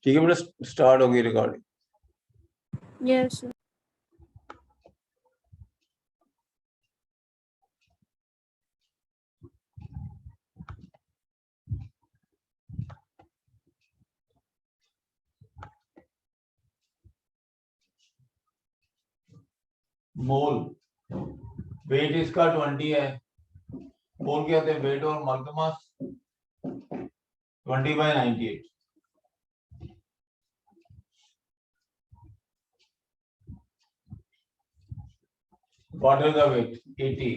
ठीक है बेटा, स्टार्ट होगी recording. Yes sir. Mole weight इसका 20 है। मोल क्या होते हैं? वेट और मोल का मास 20/98। वाटर का वेट 80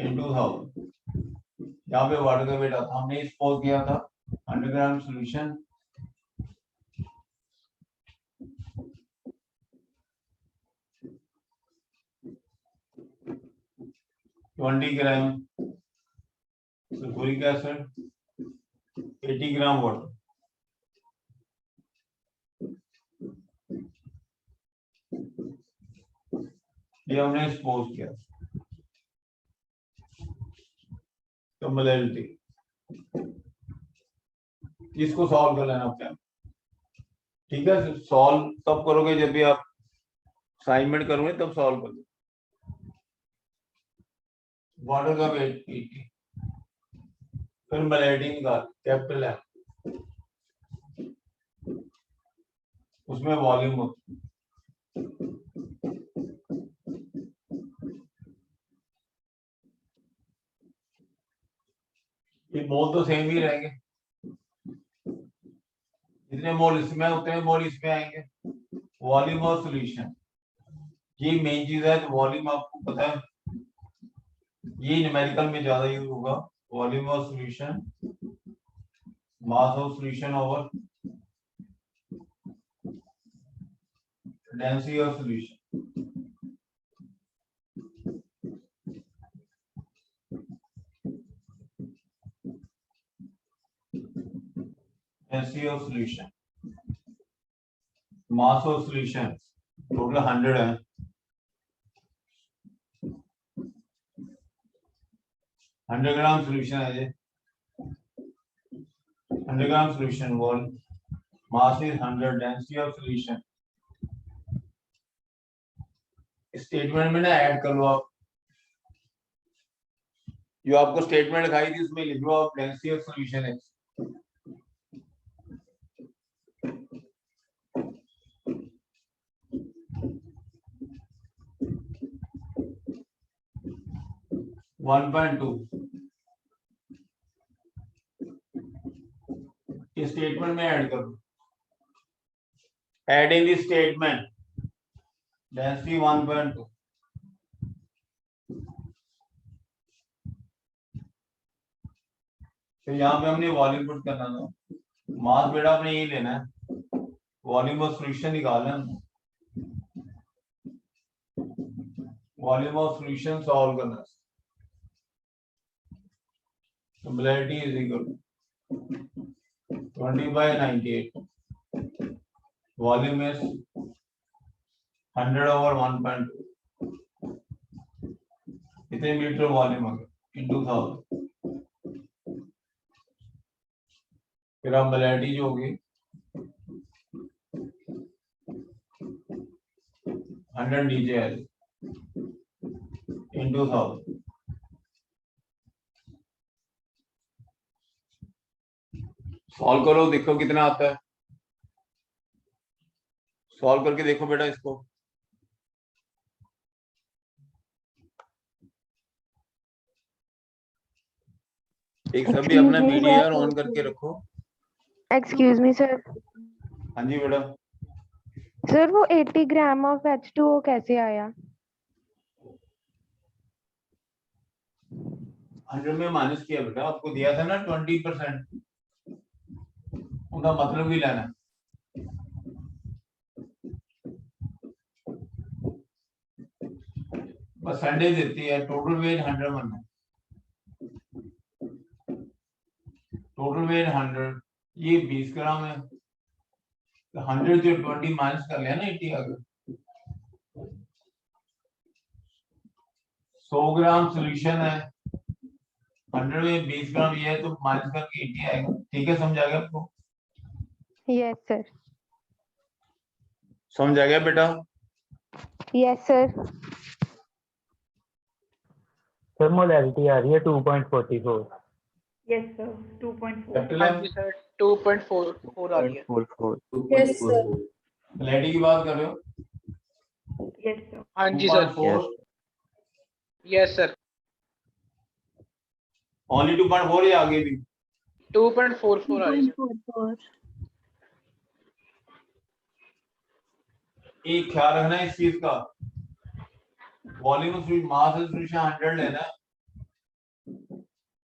into 1000। यहाँ पे वाटर का वेट आता, हमने सपोज किया था 100 ग्राम सोल्यूशन 20 ग्राम सल्फ्यूरिक एसिड 80 ग्राम वाटर। ये हमने सपोज किया। तो मोलैलिटी इसको सॉल्व कर लेना अपने आप। ठीक है, सॉल्व तब करोगे जब भी आप असाइनमेंट करोगे तब सॉल्व करोगे। वाटर का वेट 80, फिर मोलैलिटी निकाल कैपिटल है, उसमें वॉल्यूम होती है। ये मोल तो सेम ही रहेंगे, जितने मोल इसमें उतने मोल इसमें आएंगे। वॉल्यूम ऑफ सॉल्यूशन ये मेन चीज है। तो वॉल्यूम आपको पता है, ये न्यूमेरिकल में ज्यादा यूज होगा। Volume of solution mass of solution over density of solution. Density of solution mass of solution total 100 है। 100 ग्राम सॉल्यूशन है ये। 100 gram solution vol mass is 100, density of solution. Statement में ना ऐड कर लो आप, जो आपको स्टेटमेंट दिखाई थी उसमें लिख लो आप डेंसिटी ऑफ सॉल्यूशन है। इस स्टेटमेंट में ऐड कर दो। Adding this statement density 1.2। तो यहाँ पे हमने वॉल्यूम पुट करना था। मास बेटा आपने यही लेना है, वॉल्यूम ऑफ सॉल्यूशन निकालना है। वॉल्यूम ऑफ सॉल्यूशन सॉल्व करना है। Molality is equal 20/98। Volume is 100 over 1.2। कितने मीटर वॉल्यूम आ गया इंटू 1000। फिर आप मोलैलिटी जो होगी 100 नीचे है इंटू 1000। सॉल्व करो, देखो कितना आता है। सॉल्व करके देखो बेटा इसको। एक सभी अपना वीडियो ऑन करके रखो। Excuse me sir. हाँ जी बेटा। सर वो 80 ग्राम ऑफ H2O कैसे आया? 100 में माइनस किया बेटा, आपको दिया था ना 20%, उनका मतलब भी लेना। बस संडे देती है। टोटल वेट 100 बनना, टोटल वेट 100, ये 20 ग्राम है। तो 100 जो 20 माइनस कर लिया ना 80 आ गया। 100 ग्राम सोल्यूशन है, 100 में 20 ग्राम ये है, तो माइनस करके 80 आएगा। ठीक है, समझ आ गया आपको? Yes, sir. समझ आ गया बेटा? Yes, sir. सर मोलैरिटी आ रही है 2.44। Yes, sir. 2.4. कैपिटल हाँ एम जी सर 2.44 आ रही है। 2.44। Yes, sir. मोलैरिटी की बात कर रहे हो? Yes, sir. हाँ ji sir 2.4 yes sir only 2.4 या आगे भी? 2.44 आ रही है सर। 2.44. एक ख्याल रखना इस चीज का, volume of mass of solution 100 लेना है,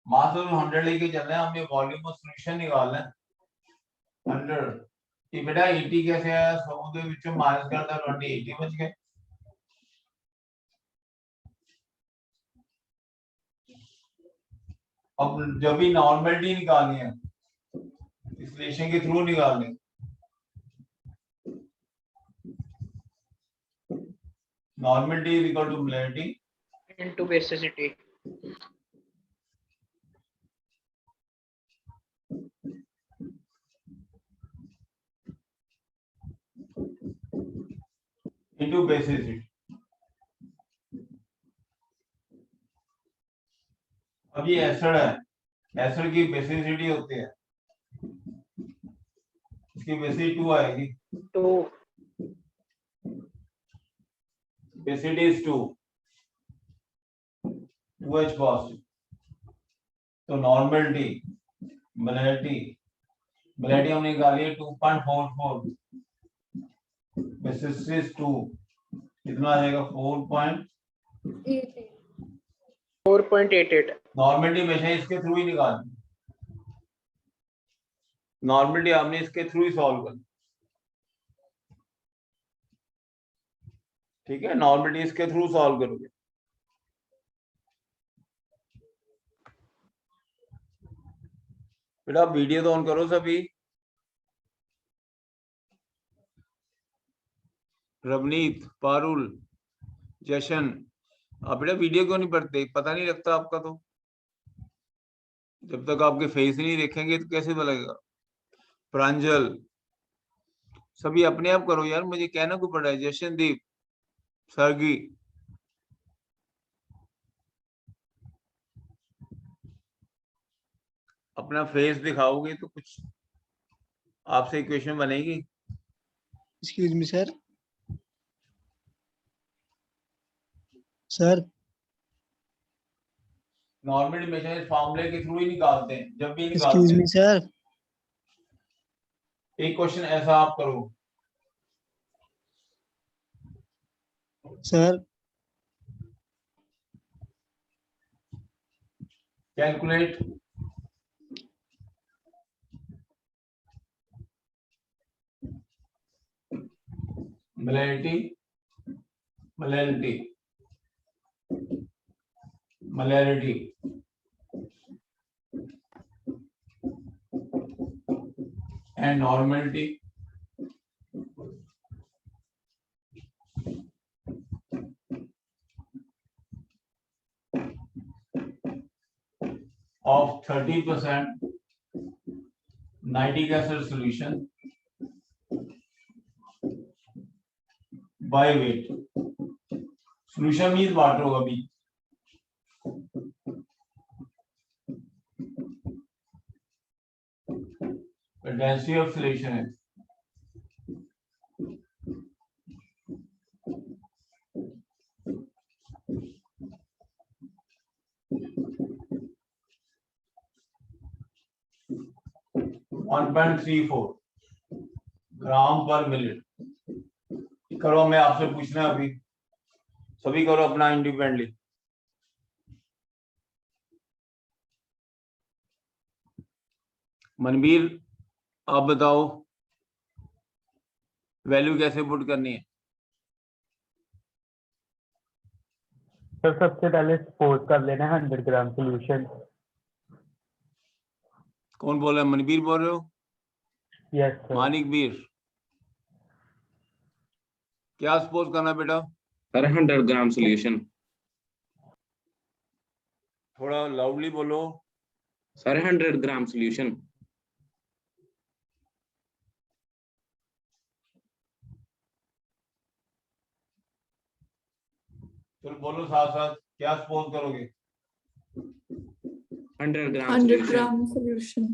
मास ऑफ 100 लेके चलना है, हमें वॉल्यूम ऑफ सॉल्यूशन निकालना है 100। ये बेटा 80 कैसे आया? 100 ਦੇ ਵਿੱਚੋਂ ਮਾਈਨਸ ਕਰਦਾ 20 80 बच गए। अब जब भी नॉर्मलिटी निकालनी है इस रिलेशन के थ्रू निकालनी है, normality is equal to molarity into basicity. Into basicity. अब ये एसिड है, एसिड की बेसिसिटी होती है, इसकी बेसिसिटी 2 आएगी, तो बेसिसिटी इज 2H पॉजिटिव। तो नॉर्मलिटी मोलैरिटी हमने निकाली है 2.44, बेसिसिटी इज 2, कितना आ जाएगा 4. 4.88। नॉर्मलिटी हमेशा इसके थ्रू ही निकालनी, नॉर्मलिटी आपने इसके थ्रू ही सॉल्व करनी, ठीक है? नॉर्मलिटी इसके थ्रू सॉल्व करोगे। बेटा वीडियो तो ऑन करो सभी। रवनीत, पारुल, जशन, आप बेटा वीडियो क्यों नहीं पढ़ते? पता नहीं लगता आपका तो, जब तक आपके फेस नहीं देखेंगे तो कैसे पता लगेगा? प्रांजल, सभी अपने आप करो यार, मुझे कहना क्यों पड़ रहा है? जशनदीप, सरगी, अपना फेस दिखाओगे तो कुछ आपसे इक्वेशन बनेगी। Excuse me sir. Sir normal हमेशा इस फॉर्मूले के थ्रू ही निकालते हैं, जब भी एक्सक्यूज निकालते मी सर। हैं। एक क्वेश्चन ऐसा आप करो sir calculate molarity and normality of 30% nitric acid solution by weight. Solution means water होगा भी, the density of solution is 1.34 ग्राम पर मिनट। करो, मैं आपसे पूछना है अभी, सभी करो अपना इंडिपेंडेंटली। मनवीर आप बताओ वैल्यू कैसे पुट करनी है? सर सबसे पहले सपोज कर लेना 100 ग्राम सोल्यूशन। कौन बोल रहा है? मनवीर बोल रहे हो? Yes sir. मानिक वीर, क्या सपोज करना बेटा? सर 100 ग्राम सोल्यूशन। थोड़ा लाउडली बोलो। सर 100 ग्राम सोल्यूशन। फिर बोलो साथ साथ, क्या सपोज करोगे? 100 gram 100 solution. ग्राम सोल्यूशन।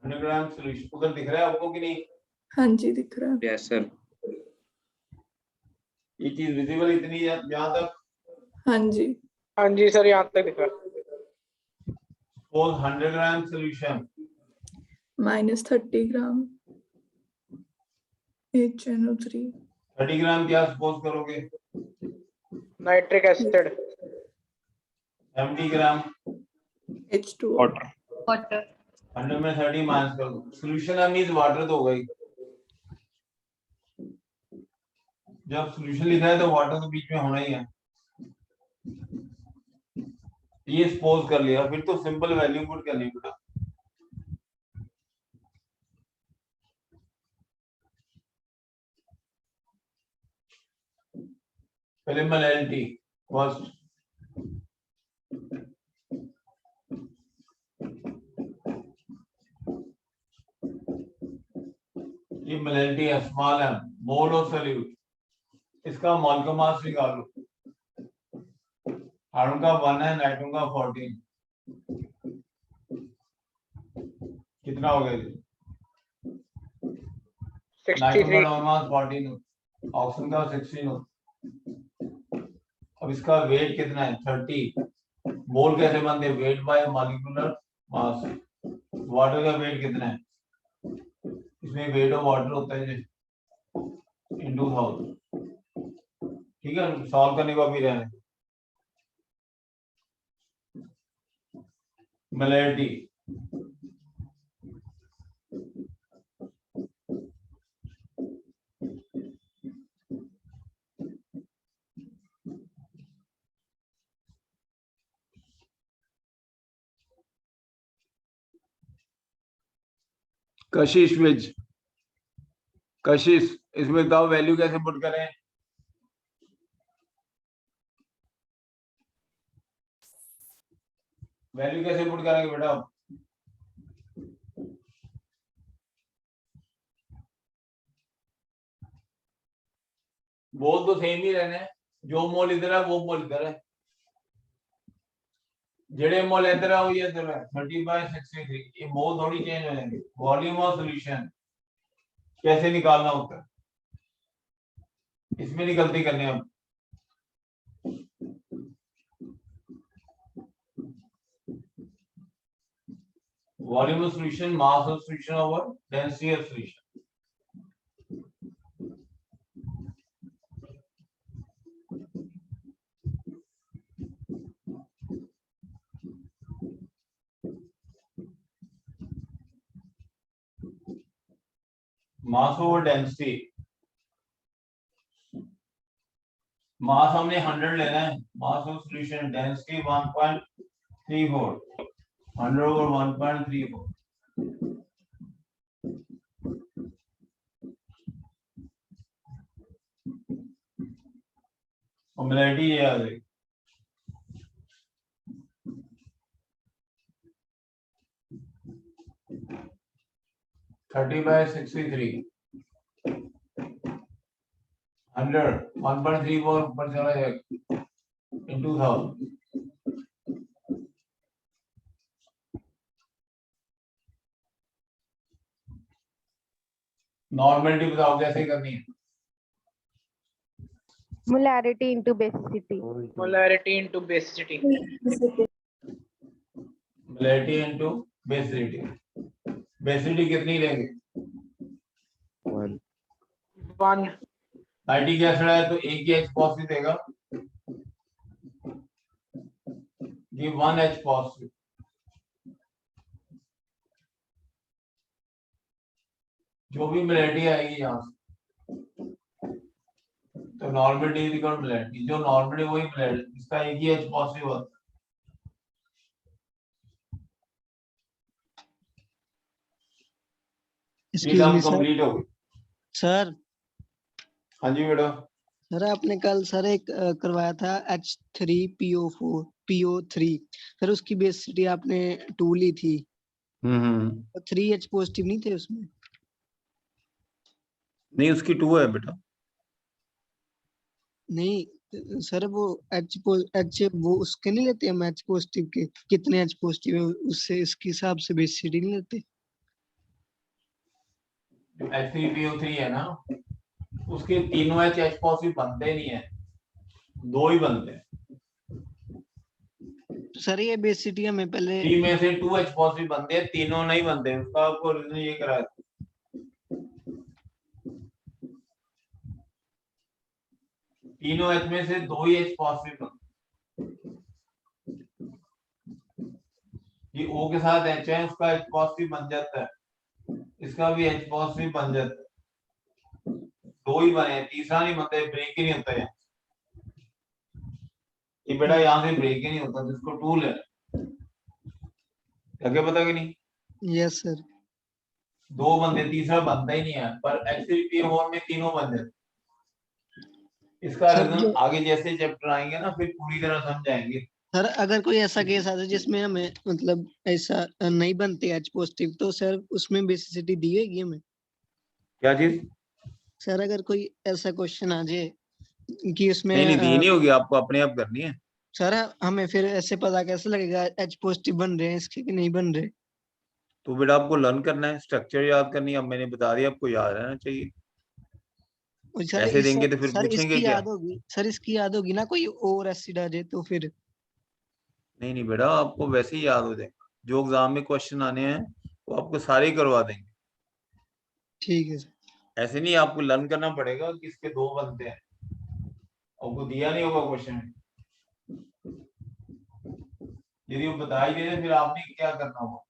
100 ग्राम सोल्यूशन उधर दिख रहा है आपको कि नहीं? हाँ जी दिख रहा है। Yes, sir. ये चीज विजिबल इतनी है यहाँ तक? हाँ जी। हाँ जी सर, यहाँ तक दिख रहा है। सपोज 100 ग्राम सोल्यूशन -30 ग्राम HNO3 30 ग्राम क्या सपोज करोगे? Nitric acid. 70 ग्राम H2O। Water. Water. 100 में 30 माइनस कर दो, सोल्यूशन है मींस वाटर तो होगा ही। जब सोल्यूशन लिखा है तो वाटर तो बीच में होना ही है। ये सपोज कर लिया, फिर तो सिंपल वैल्यू पुट करनी बेटा। पहले मोलैलिटी फर्स्ट, ये मोलैलिटी है, स्मॉल है, मोल ऑफ सॉल्यूट, इसका मोल का मास निकालो। हाइड्रोजन का 1 है, नाइट्रोजन का 14, कितना हो गया? नाइट्रोजन का 63। मोल मास 14, ऑक्सीजन का 16। अब इसका वेट कितना है? 30। मोल कैसे बनते हैं? Weight by molecular mass. Water का वेट कितना है? इसमें वेट ऑफ वाटर होता है इनटू 1000। ठीक है, सॉल्व करने को अभी रहने। मोलैलिटी कशिश विज, कशिश, इसमें बताओ वैल्यू कैसे पुट करें? वैल्यू कैसे पुट करेंगे बेटा? बोल तो सेम ही रहने, जो मोल इधर है वो मोल इधर है, जेडे मोल इधर है वो ये इधर है। 30/63, ये मोल थोड़ी चेंज हो जाएंगे। वॉल्यूम ऑफ सॉल्यूशन कैसे निकालना होता है, इसमें नहीं गलती करनी हम। Volume of solution mass of solution over density of solution. Mass over density, mass हमने 100 लेना है, mass of solution density 1.34, 100 over 1.34। Molality ये आ जाएगी। थर्टी बाय 63, 100, 1.34 ऊपर चला जाएगा इंटू 1000। नॉर्मलिटी बताओ कैसे करनी है? Molarity into basicity. Molarity into basicity. Molality into basicity. Basicity कितनी लेंगे? 1। नाइट्रिक एसिड है तो एक ही H पॉजिटिव देगा, ये 1 H पॉजिटिव। जो भी मोलैलिटी आएगी यहाँ से, तो normality is equal to molality, जो नॉर्मल है वही मोलैलिटी, इसका एक ही H पॉजिटिव होता है। ये एक्सक्यूज काम मी सर। कंप्लीट हो गई। सर हाँ जी बेटा। सर आपने कल सर एक करवाया था H3PO3, सर उसकी बेसिसिटी आपने 2 ली थी, तो 3H पॉजिटिव नहीं थे उसमें? नहीं उसकी 2 है बेटा। नहीं सर वो एच वो उसके नहीं लेते हम एच पॉजिटिव के, कितने एच पॉजिटिव है उससे इसके हिसाब से बेसिसिटी नहीं लेते। H3PO3 है ना, उसके तीनों H पॉजिटिव बनते नहीं है, 2 ही बनते हैं। सर ये बेसिसिटी हमें पहले 3 में से 2 H पॉजिटिव बनते हैं, तीनों नहीं बनते। उसका आपको रीजन ये कराया था। तीनों H में से 2 ही H पॉजिटिव बनते हैं। ये O के साथ H है, उसका H पॉजिटिव बन जाता है, इसका भी H पॉजिटिव बन जाता है। 2 ही बने, तीसरा नहीं बनता, ब्रेक ही नहीं होता है। ये बेटा यहाँ से ब्रेक ही नहीं होता, जिसको टूल है क्या पता कि नहीं। यस सर 2 बंदे, तीसरा बनता ही नहीं है, पर H3PO4 में तीनों बन जाते। इसका सर रीजन जो आगे जैसे चैप्टर आएंगे ना फिर पूरी तरह समझाएंगे। सर अगर कोई ऐसा केस आता है जिसमें हमें मतलब ऐसा नहीं बनते एच पॉजिटिव, तो सर उसमें बेसिसिटी दी होगी हमें। क्या चीज? सर अगर कोई ऐसा क्वेश्चन आ जाए कि उसमें नहीं दी नहीं होगी, आपको अपने आप करनी है। सर हमें फिर ऐसे पता कैसे लगेगा एच पॉजिटिव बन रहे हैं इसके कि नहीं बन रहे? तो बेटा आपको लर्न करना है, स्ट्रक्चर याद करनी है। अब मैंने बता दिया, आपको याद रहना चाहिए। और सर ऐसे देंगे तो फिर सर पूछेंगे इसकी क्या? याद होगी, सर इसकी याद होगी ना, कोई और एसिड आ जाए तो फिर? नहीं बेटा, आपको वैसे ही याद हो जाएगा। जो एग्जाम में क्वेश्चन आने हैं वो आपको सारे ही करवा देंगे। ठीक है सर। ऐसे नहीं, आपको लर्न करना पड़ेगा कि इसके 2 बनते हैं। आपको दिया नहीं होगा क्वेश्चन, यदि वो बता ही दे फिर आपने क्या करना होगा।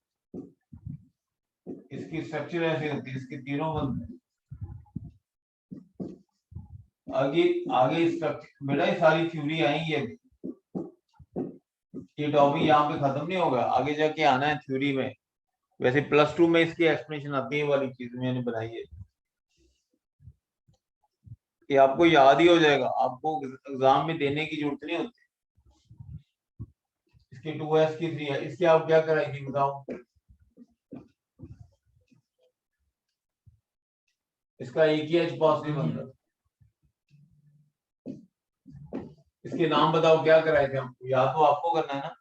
इसकी स्ट्रक्चर ऐसी होती है, इसके तीनों बनते हैं। आगे आगे स्ट्रक्चर बेटा, ये सारी थ्योरी आएंगी अभी। ये टॉपिक यहाँ पे खत्म नहीं होगा, आगे जाके आना है थ्योरी में। वैसे +2 में इसकी एक्सप्लेनेशन आती है, वाली चीज मैंने बनाई है, ये आपको याद ही हो जाएगा, आपको एग्जाम में देने की जरूरत नहीं होती। इसकी 2s की 3 है, इसकी आप क्या कराएंगे बताओ? इसका एक ही H पॉजिटिव बन रहा है। इसके नाम बताओ क्या कराए थे हमको, याद तो आपको करना है ना।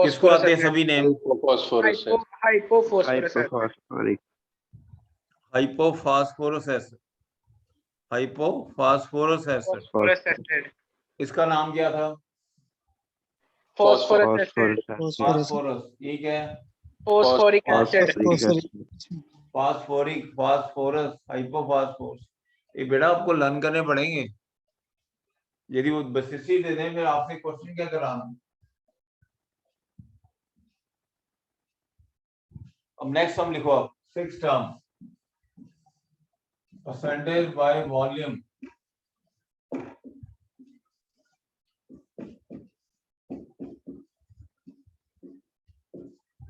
किसको आते हैं सभी name? Hypophosphorous hypophosphorous acid, hypophosphorous acid. इसका नाम क्या था? Phosphorous acid, phosphorus. ये क्या है? Phosphoric acid, phosphoric, phosphorus, hypophosphorous. ये बेटा आपको लर्न करने पड़ेंगे। यदि वो बेसिसिटी दे दें फिर आपसे क्वेश्चन क्या कराना। अब नेक्स्ट हम लिखो, आप 6 term, percentage by volume.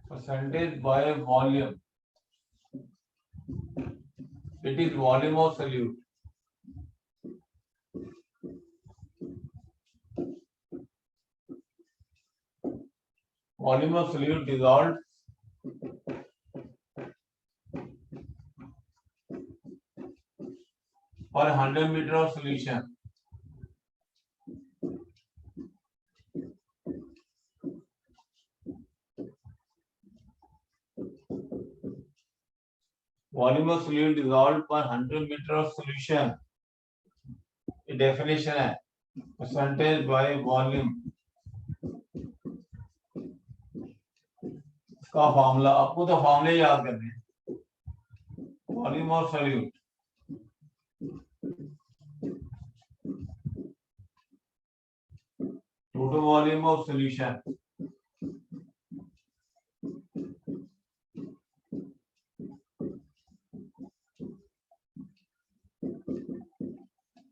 Percentage by volume. It is volume of solute. Volume of solute dissolved per 100 meter of solution. Volume of solute dissolved per 100 meter of solution. ये definition है, percentage by volume. इसका formula आपको तो फॉर्मूले याद करने हैं। Volume of solute. Total volume of solution.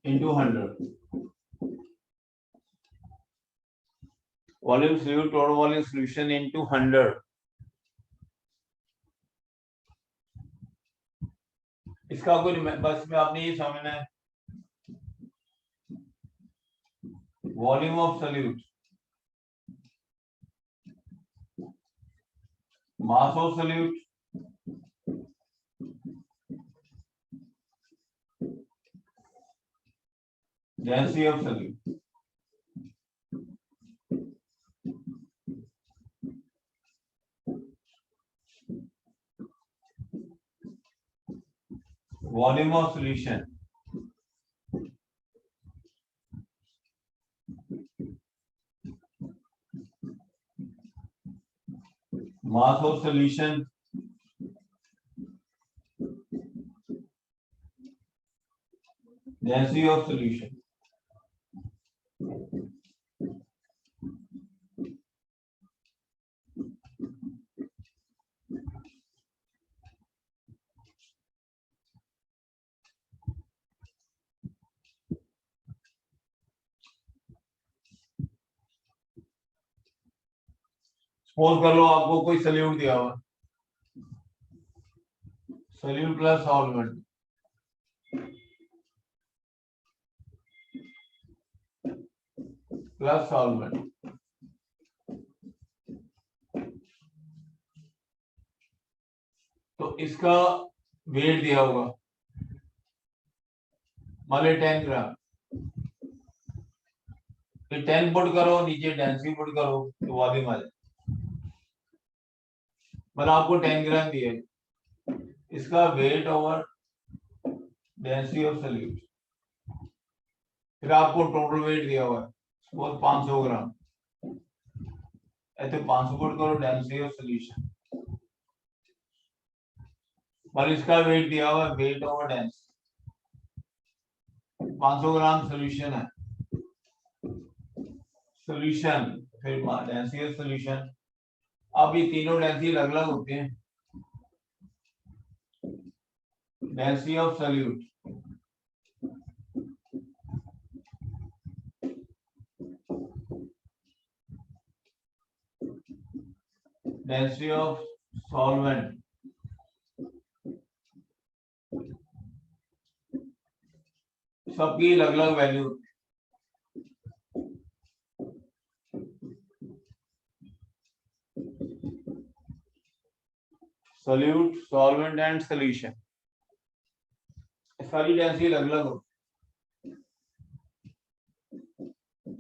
Into 100. Volume solute, total volume solution into 100. इसका कोई बस में आपने ये समझना है, volume of solute, mass of solute, Density of solute. Volume of solution. Mass of solution. Density of solution. Suppose कर लो आपको कोई सल्यूट दिया हुआ, solute plus solvent, plus solvent, तो इसका वेट दिया होगा मान लो 10 ग्राम, 10 पुट करो, नीचे डेंसिटी पुट करो तो वॉल्यूम आ जाए। मतलब आपको 10 ग्राम दिए, इसका weight over density of solute, फिर आपको टोटल वेट दिया हुआ है सपोज 500 ग्राम, ऐसे 500 पुट करो डेंसिटी ऑफ सॉल्यूशन, पर इसका वेट दिया हुआ है वेट ओवर डेंसिटी, 500 ग्राम सॉल्यूशन है, सॉल्यूशन फिर डेंसिटी ऑफ सॉल्यूशन। अब ये तीनों डेंसिटी अलग अलग होते हैं। Density of solute, density of solvent, सबकी अलग अलग value. Solute, solvent and solution, सारी डेंसिटी अलग अलग होती,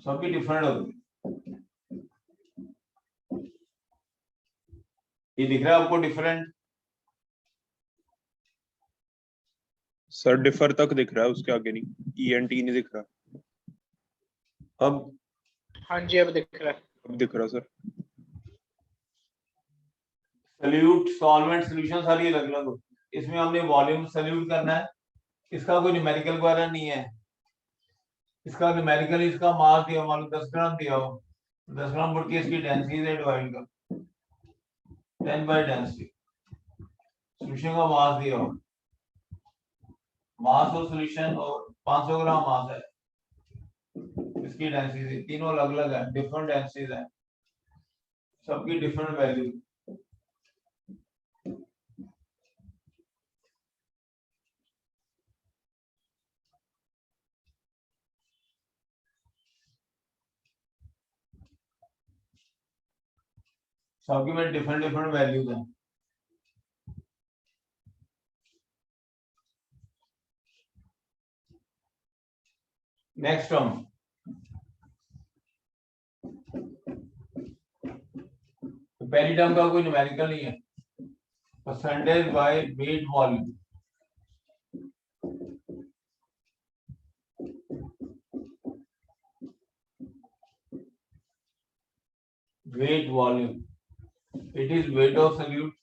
सबकी डिफरेंट होती। ये दिख रहा है आपको डिफरेंट? सर डिफर तक दिख रहा है, उसके आगे नहीं, ENT नहीं दिख रहा। अब हाँ जी अब दिख रहा है। अब दिख रहा सर। सॉल्यूट, सॉल्वेंट, सॉल्यूशन सारी अलग अलग होती है। इसमें हमने वॉल्यूम सॉल्यूट करना है, इसका कोई न्यूमेरिकल वगैरह नहीं है, इसका न्यूमेरिकल इसका मास दिया मान लो 10 ग्राम दिया हो, 10 ग्राम बढ़ के इसकी डेंसिटी से डिवाइड कर 10 बाय डेंसिटी, सॉल्यूशन का मास दिया हो, मास ऑफ सॉल्यूशन और 500 ग्राम मास है, इसकी डेंसिटी तीनों अलग अलग है, डिफरेंट डेंसिटीज है, सबकी डिफरेंट वैल्यू। सबकी में डिफरेंट डिफरेंट वैल्यूज हैं। नेक्स्ट टर्म, पहली टर्म का कोई न्यूमेरिकल नहीं है, percentage by weight volume, weight volume, it is weight of solute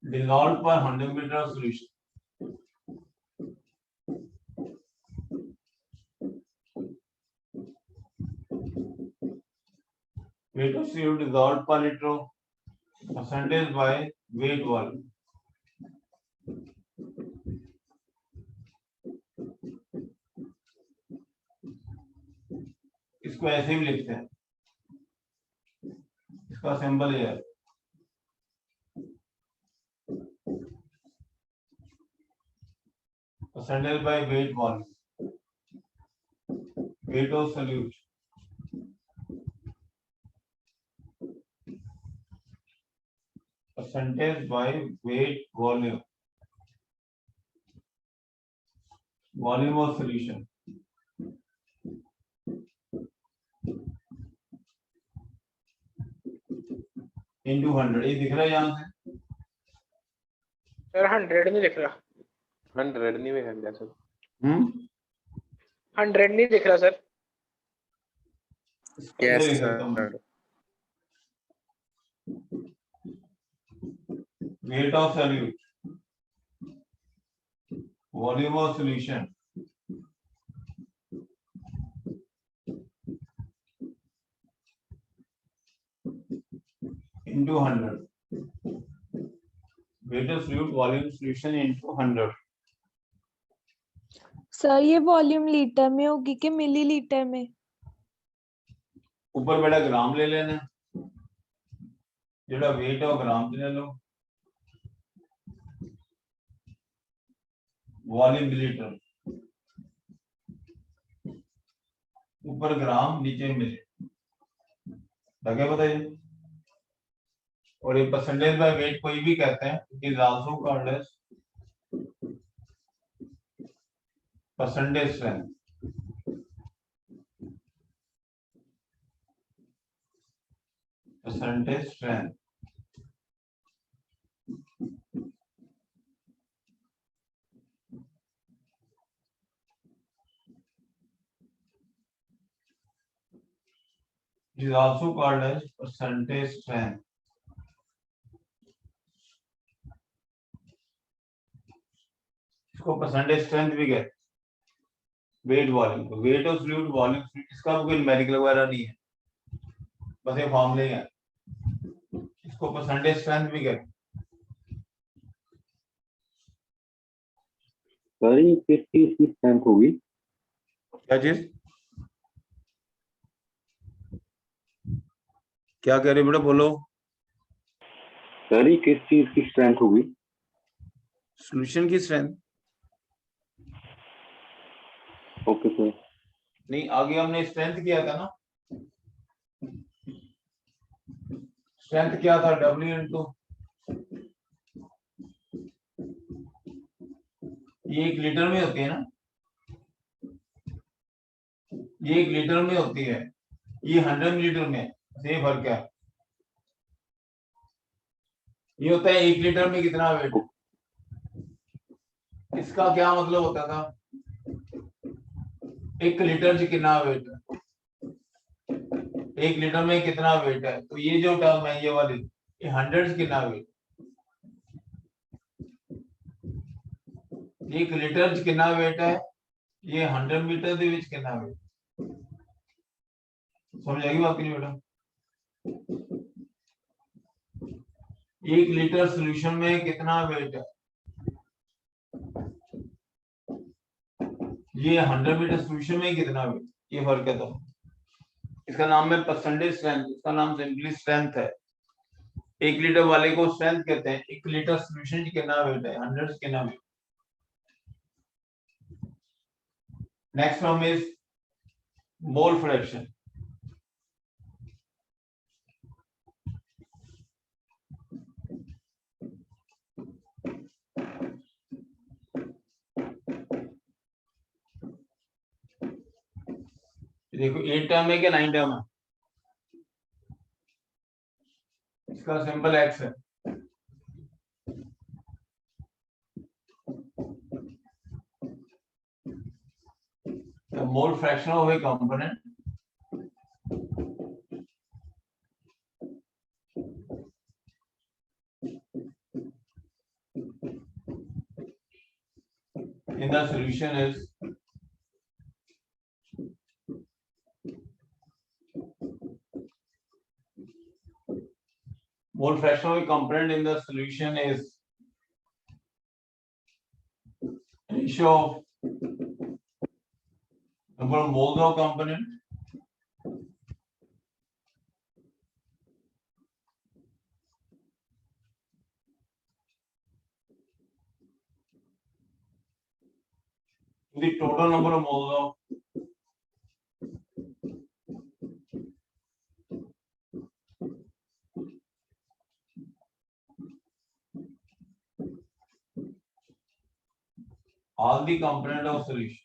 dissolved per 100 meter of solution. Weight of solute dissolved per liter of percentage by weight volume. इसको ऐसे भी लिखते हैं, इसका सिंबल है percentage by weight volume. weight of solution. Percentage by weight volume. Volume of solution. Into 100. ये दिख रहा है यहाँ से? सर 100 नहीं दिख रहा। 100 नहीं में है सर। 100 नहीं दिख रहा sir. Yes, sir. Weight of solute. Volume of solution. Into 100. Weight of solute, volume solution into 100. Sir ये वॉल्यूम लीटर में होगी कि मिलीलीटर में? ऊपर बड़ा ग्राम ले लेना, जेड़ा वेट है ग्राम ले लो, वॉल्यूम मिलीलीटर, ऊपर ग्राम नीचे मिली, लगे बताइए। और ये परसेंटेज बाय वेट कोई भी कहते हैं, it is also called as percentage strength. Percentage strength. It is also called as percentage strength. इसको percentage strength भी कहते हैं। वेट वॉल्यूम को, वेट ऑफ फ्लूइड वॉल्यूम, इसका कोई न्यूमेरिकल वगैरह नहीं है, बस ये फॉर्मूले हैं। इसको परसेंटेज स्ट्रेंथ भी कहते हैं। सर ये किस चीज की स्ट्रेंथ होगी? क्या चीज? क्या कह रहे बेटा, बोलो। सर ये किस चीज की स्ट्रेंथ होगी? सॉल्यूशन की स्ट्रेंथ। Okay sir. नहीं, आगे हमने स्ट्रेंथ किया था ना, स्ट्रेंथ क्या था? W इंटू, ये 1 लीटर में होती है ना, ये 1 लीटर में होती है, ये 100 मिलीलीटर में, ये फर्क है। ये होता है 1 लीटर में कितना वेट। इसका क्या मतलब होता था? 1 लीटर से कितना वेट है, 1 लीटर में कितना वेट है। तो ये जो टर्म है, ये वाली, ये 100 से कितना वेट, 1 लीटर से कितना वेट है, ये 100 मीटर ਦੇ ਵਿੱਚ कितना वेट। समझ आएगी बात नहीं बेटा? 1 लीटर सॉल्यूशन में कितना वेट है, ये 100 मीटर सॉल्यूशन में कितना वेट, ये फर्क है। तो इसका नाम है परसेंटेज स्ट्रेंथ, इसका नाम सिंपली स्ट्रेंथ है। 1 लीटर वाले को स्ट्रेंथ कहते हैं। 1 लीटर सॉल्यूशन कितना वेट है, 100 कितना वेट। Next one is mole fraction. देखो 8 टर्म है कि 9 टर्म है, इसका सिंबल एक्स है। The mole fraction of a component in the solution is mole fraction of a component in the solution is ratio of number of moles of component to the total number of moles of all the component of solution.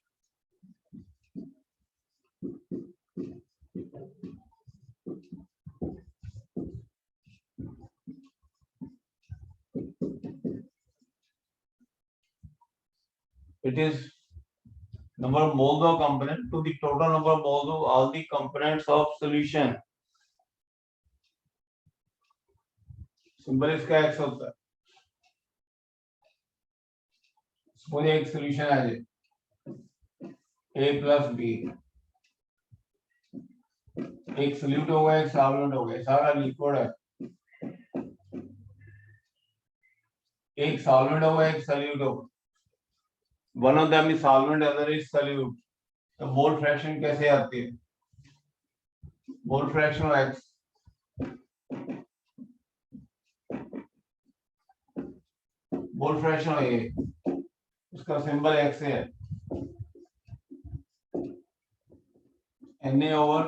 It is number of moles of component to the total number of moles of all the components of solution. Symbol इसका x होता है. Suppose एक solution है a plus b, एक solute होगा एक solvent होगा, सारा लिक्विड है. एक सॉल्वेंट होगा एक सोल्यूट होगा. One of them is solvent, other is solute. तो मोल फ्रैक्शन कैसे आती है? Mole fraction of x mole fraction of a, उसका सिंबल x है. Na over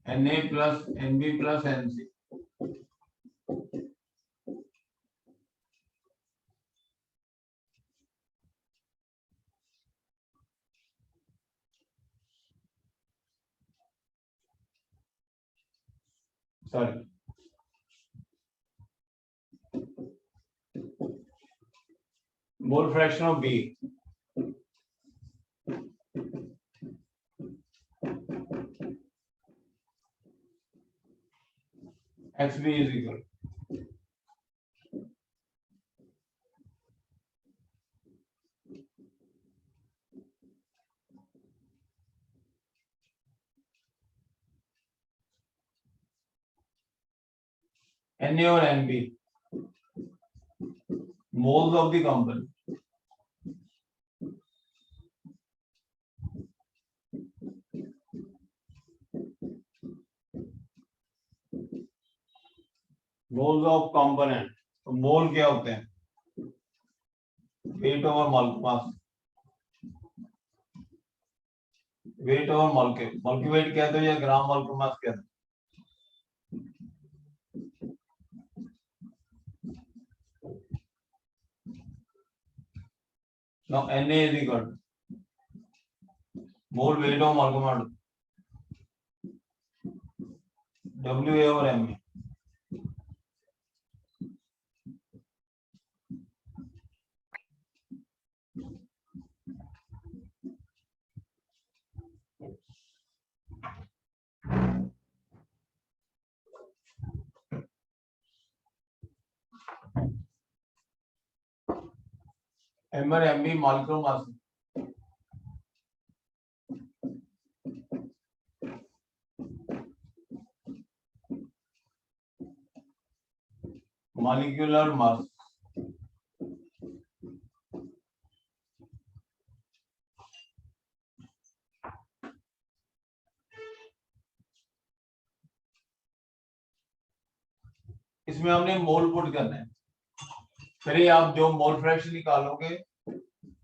Na plus Nb plus Nc. Sorry. Mole fraction of B. XB is equal. Na or Nb, moles of the component. Moles of component. तो मोल क्या होते हैं? Weight over मोल मास. Weight over मोल के wait कहते हैं या ग्राम मोल मास कहते हैं. Now Na is equal to mole weight of molecule Wa over Ma. M और Mb molecular mass. Molecular mass. इसमें हमने मोल पुट करना है. फिर आप जो मोल फ्रैक्शन निकालोगे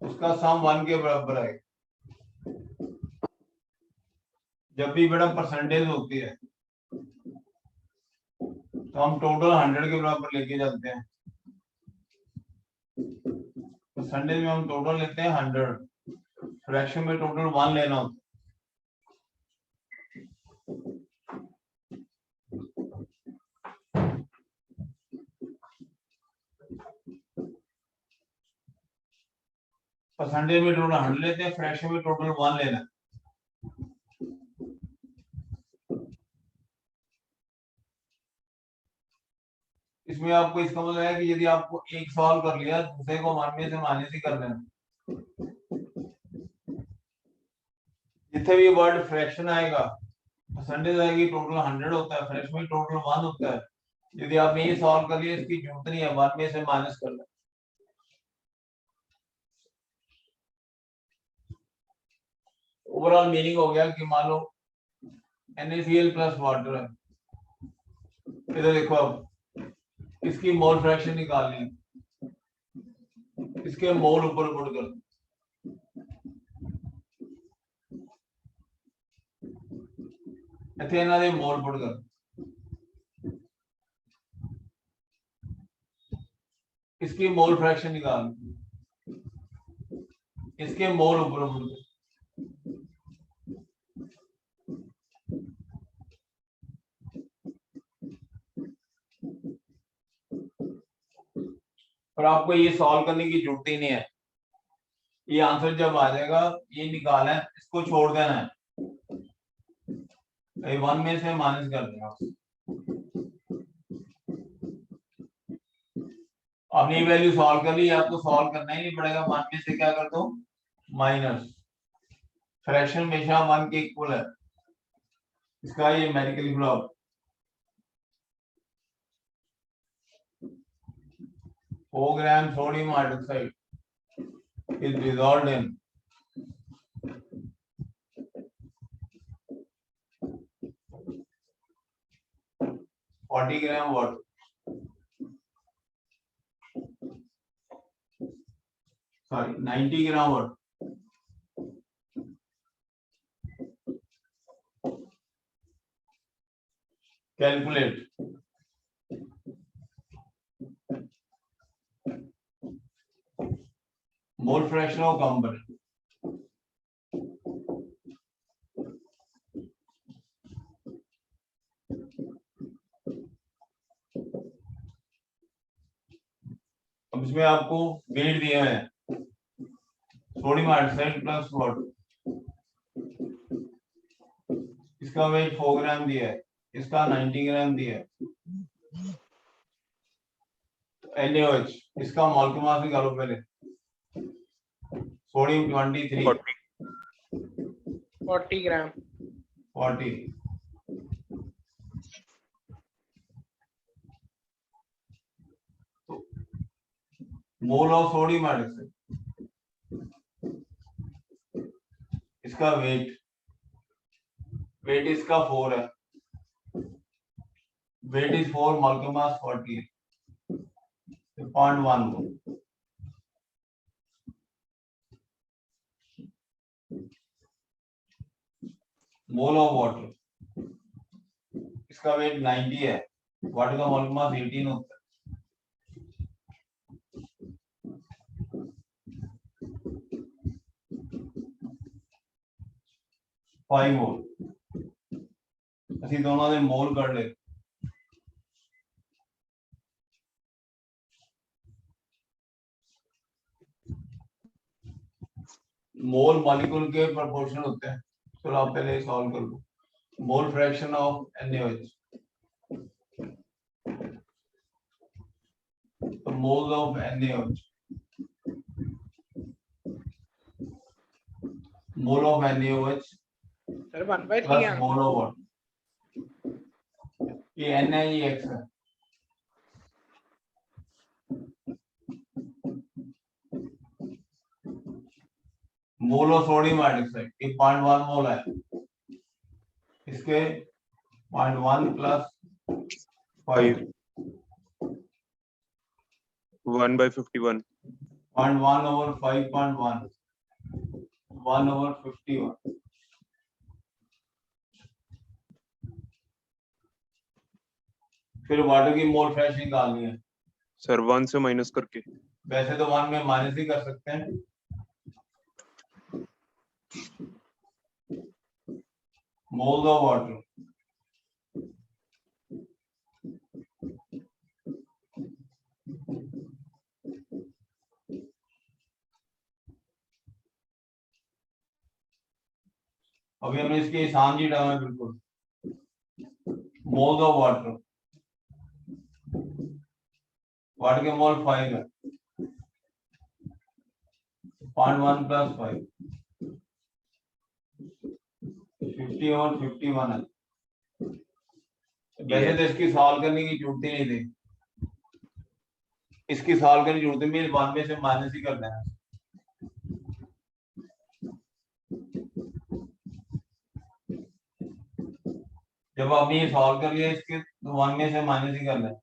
उसका सम 1 के बराबर है. जब भी बेटा परसेंटेज होती है तो हम टोटल 100 के बराबर लेके जाते हैं. परसेंटेज में हम टोटल लेते हैं 100, फ्रैक्शन में टोटल 1 लेना होता है. परसेंटेज में टोटल 100 लेते हैं, फ्रैक्शन में टोटल 1 लेना है. इसमें आपको इसका मतलब है कि यदि आपको एक सॉल्व कर लिया दूसरे को मानने से माइनस ही कर लेना. जितने भी वर्ड फ्रैक्शन आएगा परसेंटेज आएगी टोटल 100 होता है, फ्रैक्शन में टोटल 1 होता है. यदि आपने ये सॉल्व कर लिया इसकी जरूरत नहीं है 1 में से माइनस कर लेना. ओवरऑल मीनिंग हो गया कि मान लो NaCl प्लस वाटर है. इधर देखो अब इसकी मोल फ्रैक्शन निकालनी है, इसके मोल ऊपर पुट कर. इथे इन्हां दे मोल पुट कर. इसकी मोल फ्रैक्शन निकालनी. इसके मोल ऊपर बोलते हैं। और आपको ये सॉल्व करने की जरूरत ही नहीं है, ये आंसर जब आ जाएगा ये निकालना है, इसको छोड़ देना है, ये 1 में से माइनस कर देना। आपने ये वैल्यू सॉल्व कर ली, आपको सॉल्व करना ही नहीं पड़ेगा, 1 में से क्या कर दो माइनस। फ्रैक्शन हमेशा 1 के इक्वल है, इसका ये मेडिकल लिखो। 4 gram sodium hydroxide is dissolved in 40 gram water. Sorry, 90 gram water. Calculate. Mole fraction of component. अब इसमें आपको वेट दिए हुए हैं, सोडियम हाइड्रोक्साइड प्लस वाटर, इसका वेट 4 ग्राम दिया है, इसका 90 ग्राम दिया है। NaOH, इसका मोल का मास निकालो पहले। Sodium 23, 40 gram, 40, mole of sodium hydroxide, इसका वेट इसका 4 है, वेट इज 4, मोल का मास 40 है, 0.1 मोल। मोल ऑफ वाटर, इसका वेट 90 है, वाटर का मोल का मास 18 होता है। 5 मोल, ਅਸੀਂ ਦੋਨਾਂ ਦੇ ਮੋਲ ਕੱਢ ਲਏ। मोल मॉलिक्यूल के प्रोपोर्शनल होते हैं, चलो आप पहले सॉल्व कर लो। मोल फ्रैक्शन ऑफ NaOH, तो mole of NaOH, mole of NaOH sir 1/3 plus है। मोल ऑफ वाटर, ये N है, ये X है। मोल ऑफ सोडियम हाइड्रोक्साइड, ये 0.1 मोल है, इसके 0.1 प्लस 5, 1/51, 0.1 over 5.1, 1 over 51। फिर वाटर की मोल फ्रैक्शन निकालनी है। सर 1 से माइनस करके, वैसे तो 1 में माइनस ही कर सकते हैं। मोल ऑफ वाटर, अभी हमने इसके आसान जी टर्म है बिल्कुल। मोल ऑफ वाटर, वाटर के मोल 5 है, 0.1 प्लस 5, 50 और 51 है। वैसे तो इसकी सॉल्व करने की जरूरत ही नहीं थी, इसकी सॉल्व करने की जरूरत नहीं, 1 में से माइनस ही कर देना। जब आपने ये सॉल्व कर लिया, इसके 1 में से माइनस ही कर लें।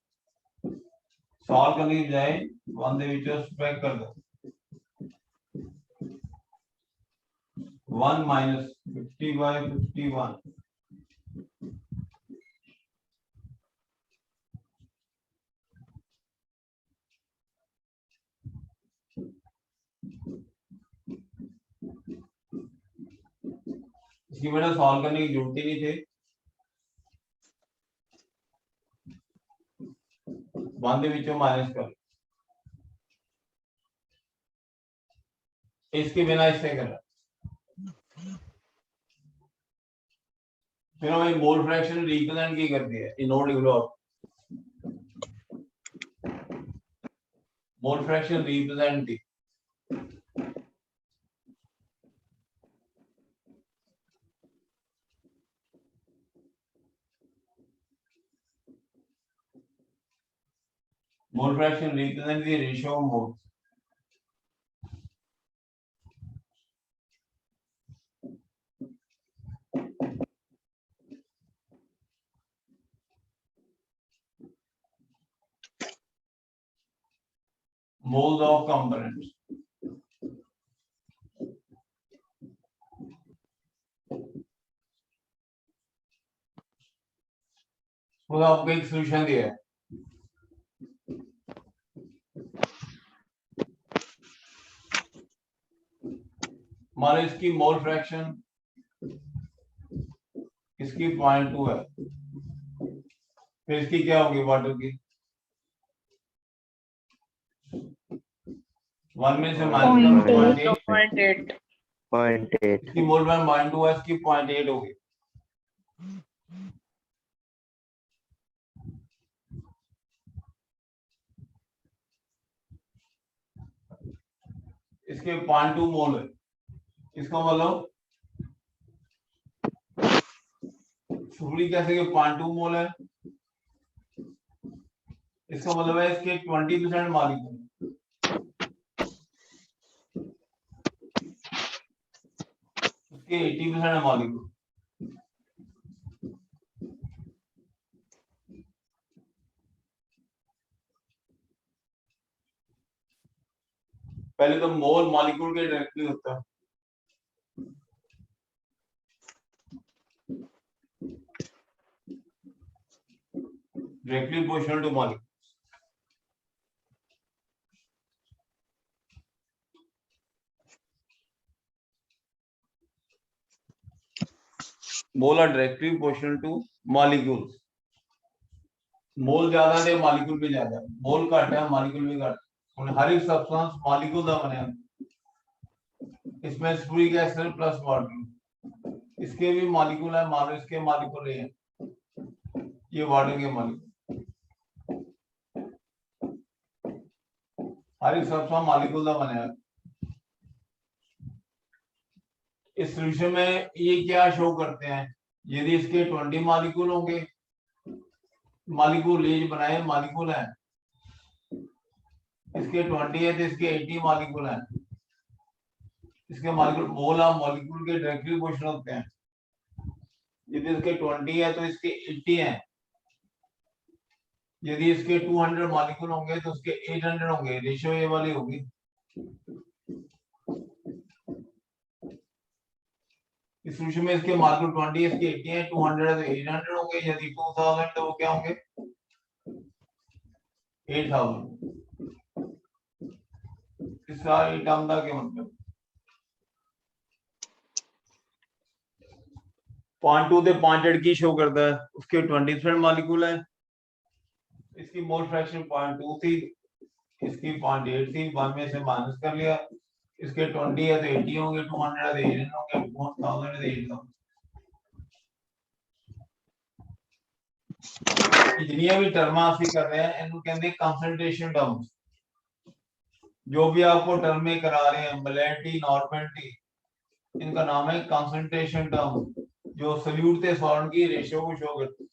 सॉल्व करने की बजाय 1 ਦੇ ਵਿੱਚੋਂ ਸਬਟ੍ਰੈਕਟ कर दो। 1 minus 50 by 51, इसकी बेटा सॉल्व करने की जरूरत ही नहीं थी। वन दे विचों माइनस कर, इसके बिना इससे कर, फिर हमें मोल फ्रैक्शन रिप्रेजेंट की करती है इन नोट लिख लो आप, मोल फ्रैक्शन रिप्रेजेंट की mole fraction represent the ratio of moles. moles of components. तो आपको एक सॉल्यूशन दिया है, मान लो इसकी मोल फ्रैक्शन इसकी 0.2 है, फिर इसकी क्या होगी वाटर की, 1 में से माइनस 0.8, 0.8 इसकी मोल फ्रैक्शन 0.2 है, इसकी 0.8 होगी। इसके 0.2 मोल है, इसका मतलब सुपड़ी कैसे के 0.2 मोल है, इसका मतलब है इसके 20% मालिक है, इसके 80% मालिक है। पहले तो मोल मॉलिक्यूल के डायरेक्टली होता है, directly proportional to molecule. Mole are directly proportional to molecules. Mole ज्यादा है मॉलिक्यूल भी ज्यादा, मोल घट है मॉलिक्यूल भी घट। हर एक सब्सटेंस मॉलिक्यूल का बने, इसमें सल्फ्यूरिक एसिड प्लस वाटर, इसके भी मॉलिक्यूल है, मान लो इसके मॉलिक्यूल है, ये वाटर के मॉलिक्यूल, हर एक सब्सटेंस मॉलिक्यूल का बने। इस सॉल्यूशन में ये क्या शो करते हैं, यदि इसके 20 मॉलिक्यूल होंगे, मॉलिक्यूल लेज बनाए मॉलिक्यूल है, इसके 20 है तो इसके 80 मॉलिक्यूल है, इसके मॉलिक्यूल मोल ऑफ मॉलिक्यूल के डायरेक्टली प्रोपोर्शनल होते हैं। यदि इसके 20 है तो इसके 80 हैं, यदि इसके 200 मॉलिक्यूल होंगे तो उसके 800 होंगे, रेशियो ये वाली होगी। इस सॉल्यूशन में इसके मॉलिक्यूल 20 इसके 80 है, 200 है तो 800 होंगे, यदि 2000 तो वो क्या होंगे 8000। इसका टर्म था क्या मतलब 0.2 से 0.8 की शो करता है, उसके 20% मॉलिक्यूल है, इसकी मोल फ्रैक्शन 0.2 थी, इसकी 0.8 थी, 1 में से माइनस कर लिया, इसके 20 है तो 80 होंगे, 200 है तो 800 होंगे, 1000 है तो 8000। जितनी भी टर्म आप कर रहे हैं इनको कहते हैं कंसंट्रेशन टर्म्स। जो भी आपको टर्म में करा रहे हैं, मोलैरिटी, नॉर्मलिटी, इनका नाम है कंसंट्रेशन टर्म, जो सॉल्यूट से सॉल्वेंट की रेशियो को शो करते हैं।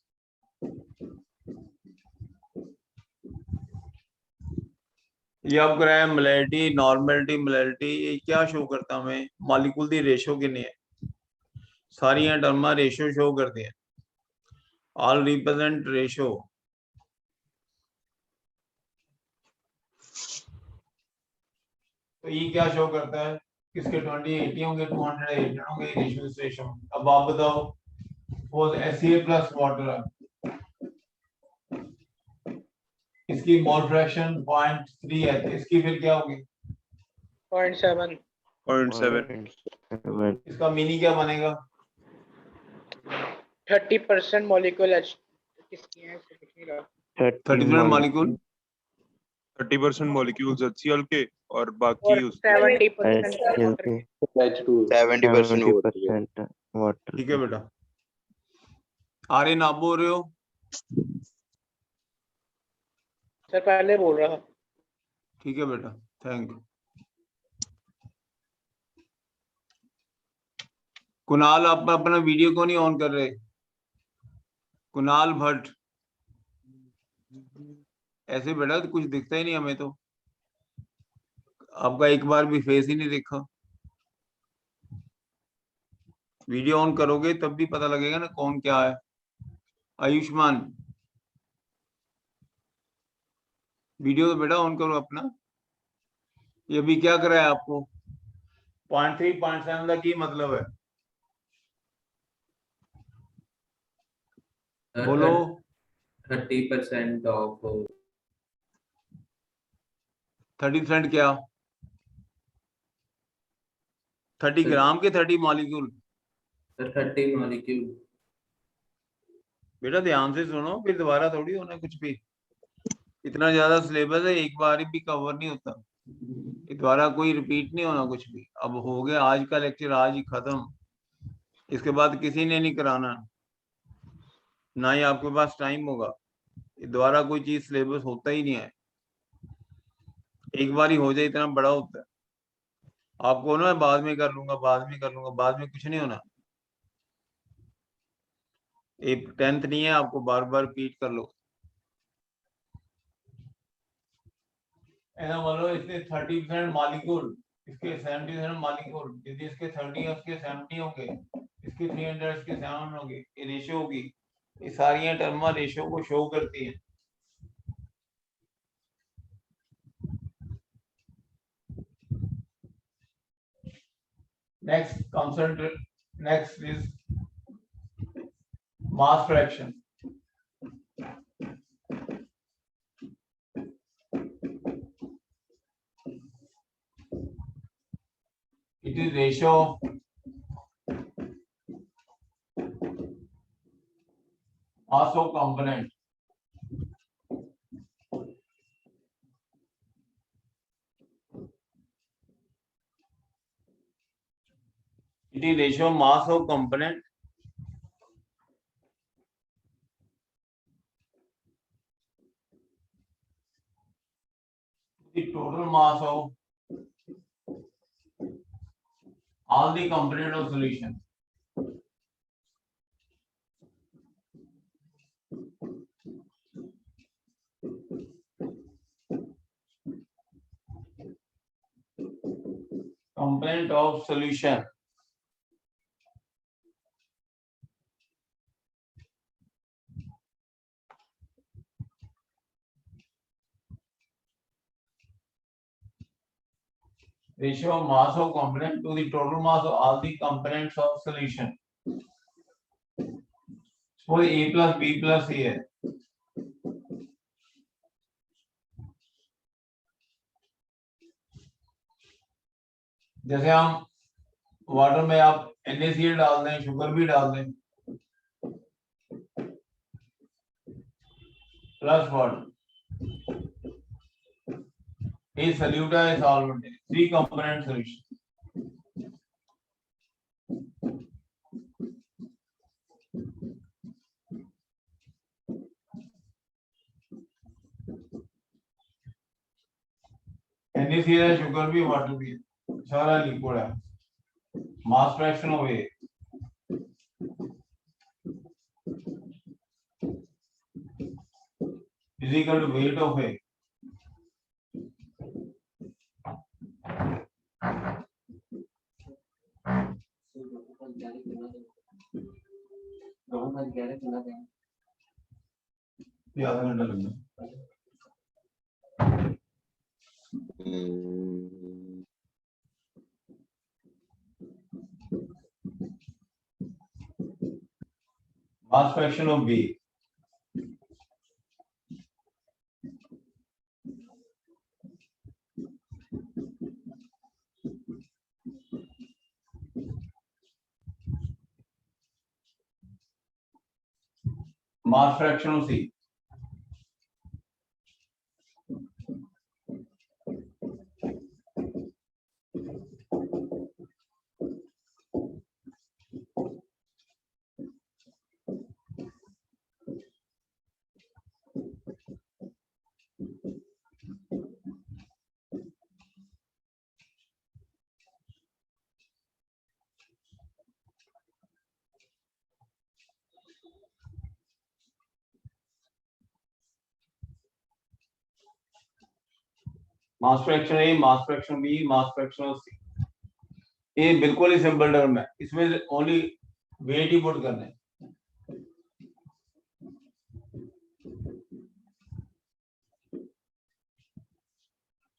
ये आप कराया मोलैरिटी, नॉर्मलिटी, मोलैरिटी, ये क्या शो करता है हमें, मॉलिक्यूल दी रेशियो कितनी है, सारी टर्मा रेशियो शो करती हैं, ऑल रिप्रेजेंट रेशियो। तो ये क्या शो करता है, किसके 20 80 होंगे, 200 800 होंगे, रेशियो। अब आप बताओ, सपोज HCl प्लस वाटर है, इसकी मोल फ्रैक्शन 0.3 है, तो इसकी फिर क्या होगी 0.7 0.7 इसका मीनिंग क्या बनेगा 30% मॉलिक्यूल एच किसकी है इसको कुछ नहीं रहा। 30% मॉलिक्यूल 30% मॉलिक्यूल्स HCl के और और बाकी उसके 70% वाटर के। H2 70% वाटर ठीक है बेटा। आर्यन आप बोल रहे हो? सर पहले बोल रहा था। ठीक है बेटा, थैंक यू। कुणाल आप अपना वीडियो को नहीं ऑन कर रहे? कुणाल भट्ट, ऐसे बेटा तो कुछ दिखता ही नहीं हमें तो, आपका एक बार भी फेस ही नहीं दिखा। वीडियो ऑन करोगे तब भी पता लगेगा ना कौन क्या है। आयुष्मान, वीडियो तो बेटा ऑन करो अपना। ये अभी क्या कर रहा है आपको? 0.3 0.7 का की मतलब है? बोलो। 30% ऑफ 30% क्या? 30 ग्राम के 30 मॉलिक्यूल? 30 मॉलिक्यूल। बेटा ध्यान से सुनो, फिर दोबारा थोड़ी होना कुछ भी। इतना ज्यादा सिलेबस है, एक बार भी कवर नहीं होता, दोबारा कोई रिपीट नहीं होना कुछ भी। अब हो गया आज का लेक्चर, आज ही खत्म। इसके बाद किसी ने नहीं कराना, ना ही आपके पास टाइम होगा। दोबारा कोई चीज सिलेबस होता ही नहीं है, एक बार ही हो जाए इतना बड़ा होता है। आपको ना बाद में कर लूंगा, बाद में कर लूंगा, बाद में कुछ नहीं होना। एक 10th नहीं है, आपको बार बार रिपीट कर लो। ऐसा मान लो इसके 30% मॉलिक्यूल, इसके 70% मॉलिक्यूल, यदि इसके 30 है उसके 70 होंगे, इसके 300 इसके 7 होंगे, ये रेशियो होगी। ये सारी टर्म रेशियो को शो करती है। Next concentrate, next is mass fraction. It is ratio of mass of component it is ratio of mass of component to the total mass of all the component of solution. Component of solution. Ratio of mass of component to the total mass of all the components of solution. Suppose A plus B plus A है, जैसे हम water में आप NaCl डाल दें, sugar भी डाल दें, प्लस वाटर, ये सॉल्यूट है, सॉल्वेंट है, 3 कंपोनेंट सॉल्यूशन। NaCl है, शुगर भी, वाटर भी है, सारा लिक्विड है। Mass fraction of A is equal to weight of A. ये आधा घंटा लगेगा। Mass fraction of B. mass fraction of C. Mass fraction A, mass fraction B, mass fraction of C. ये बिल्कुल ही सिंपल टर्म है, इसमें only wait ही put करना है।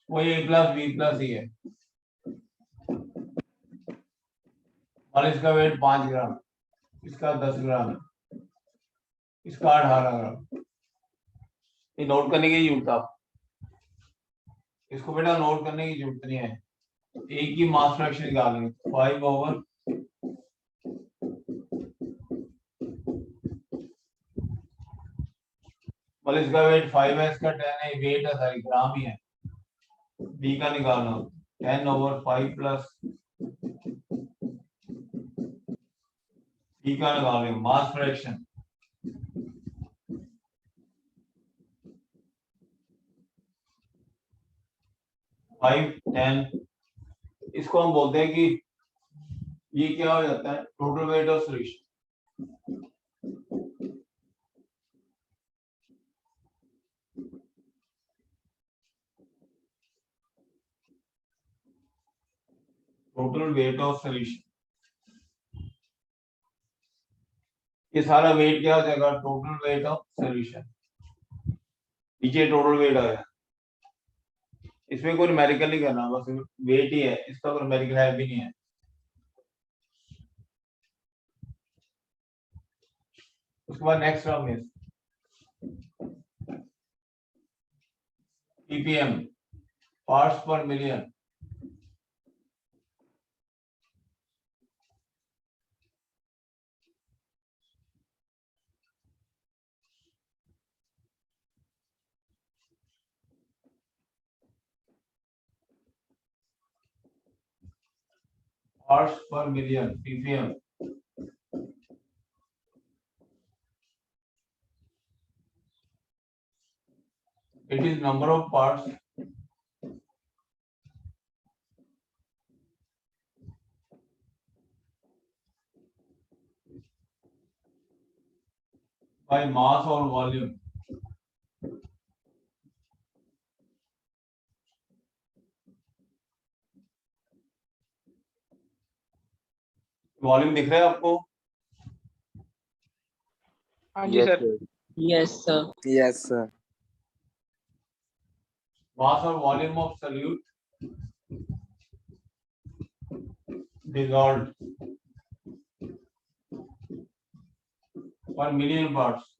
वो ए प्लस बी प्लस ई है और इसका वेट 5 ग्राम, इसका 10 ग्राम है, इसका 18 ग्राम। ये नोट करने की जरूरत है, इसको बेटा नोट करने की जरूरत नहीं है। एक ही मास फ्रैक्शन निकालेंगे 5 ओवर मतलब इसका वेट 5 है, इसका 10 है, वेट है सारी ग्राम ही है। बी का निकालना 10 ओवर 5 प्लस बी का निकालेंगे मास फ्रैक्शन 5 10। इसको हम बोलते हैं कि ये क्या हो जाता है, total weight of solution. Total weight of solution, ये सारा वेट क्या हो जाएगा, टोटल वेट ऑफ सॉल्यूशन। नीचे टोटल वेट आया, इसमें कोई न्यूमेरिकल नहीं करना, बस वेट ही है, इसका कोई न्यूमेरिकल है भी नहीं है। उसके बाद नेक्स्ट टर्म है ppm, पार्ट्स पर million. parts per million ppm। It is number of parts by mass or volume। Volume दिख रहा है आपको? हाँ ji sir. Yes sir. Yes sir. Mass or volume of solute dissolved per million parts।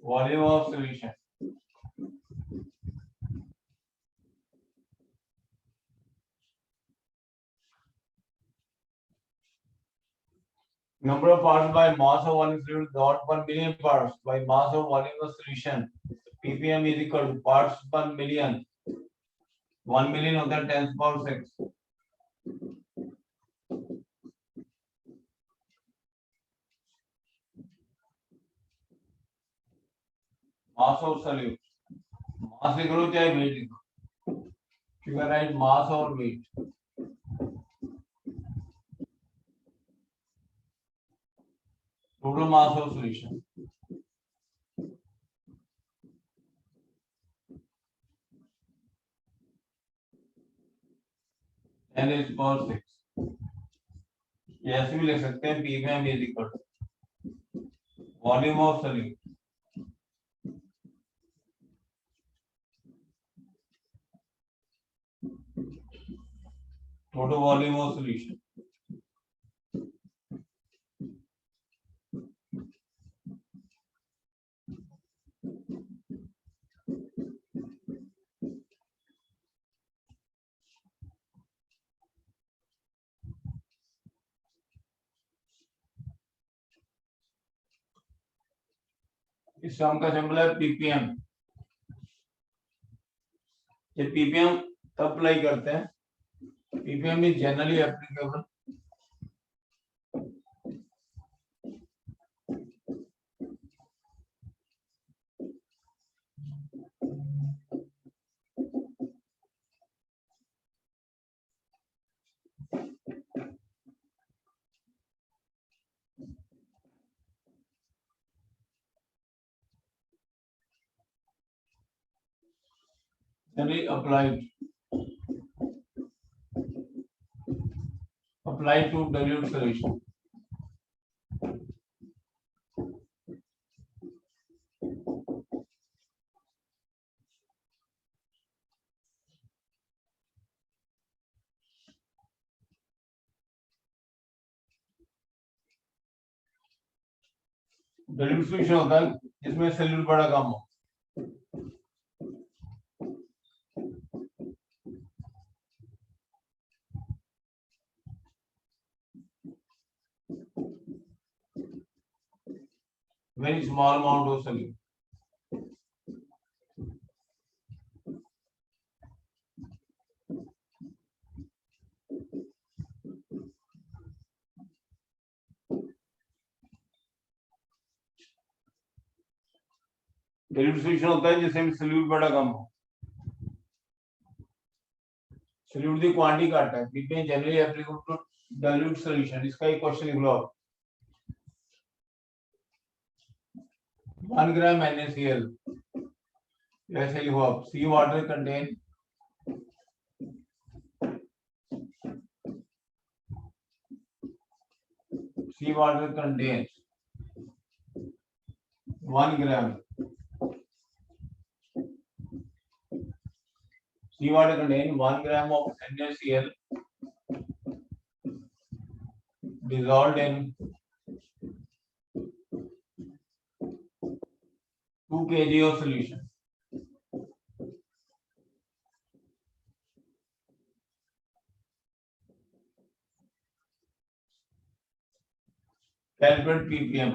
Volume of solution, number of parts by mass of volume fluid dot per million parts by mass of volume of solution, ppm is equal to parts per million। 1 million होता है 10⁶। mass of solute, mass लिख लो चाहे weight लिखो, you can write mass or weight। total mass of solution, n is per 6। ये ऐसे भी लिख सकते हैं ppm is equal to volume of solute total volume of solution इस टर्म का सिंबल है पीपीएम। ये पीपीएम तब अप्लाई करते हैं, ppm is generally applicable generally applied to dilute solution. dilute solution होता है जिसमें सॉल्यूट बड़ा कम हो। very small amount of solute. dilute solution होता है जिसमें सॉल्यूट बड़ा कम हो, सॉल्यूट की क्वांटिटी घट है। PPM generally applicable to dilute solution। इसका एक क्वेश्चन लिख लो आप। 1 gram NaCl, ऐसे लिखो आप। Sea water contain sea water contains 1 gram. Sea water contains 1 gram of NaCl dissolved in 2 kg of solution. Calculate ppm.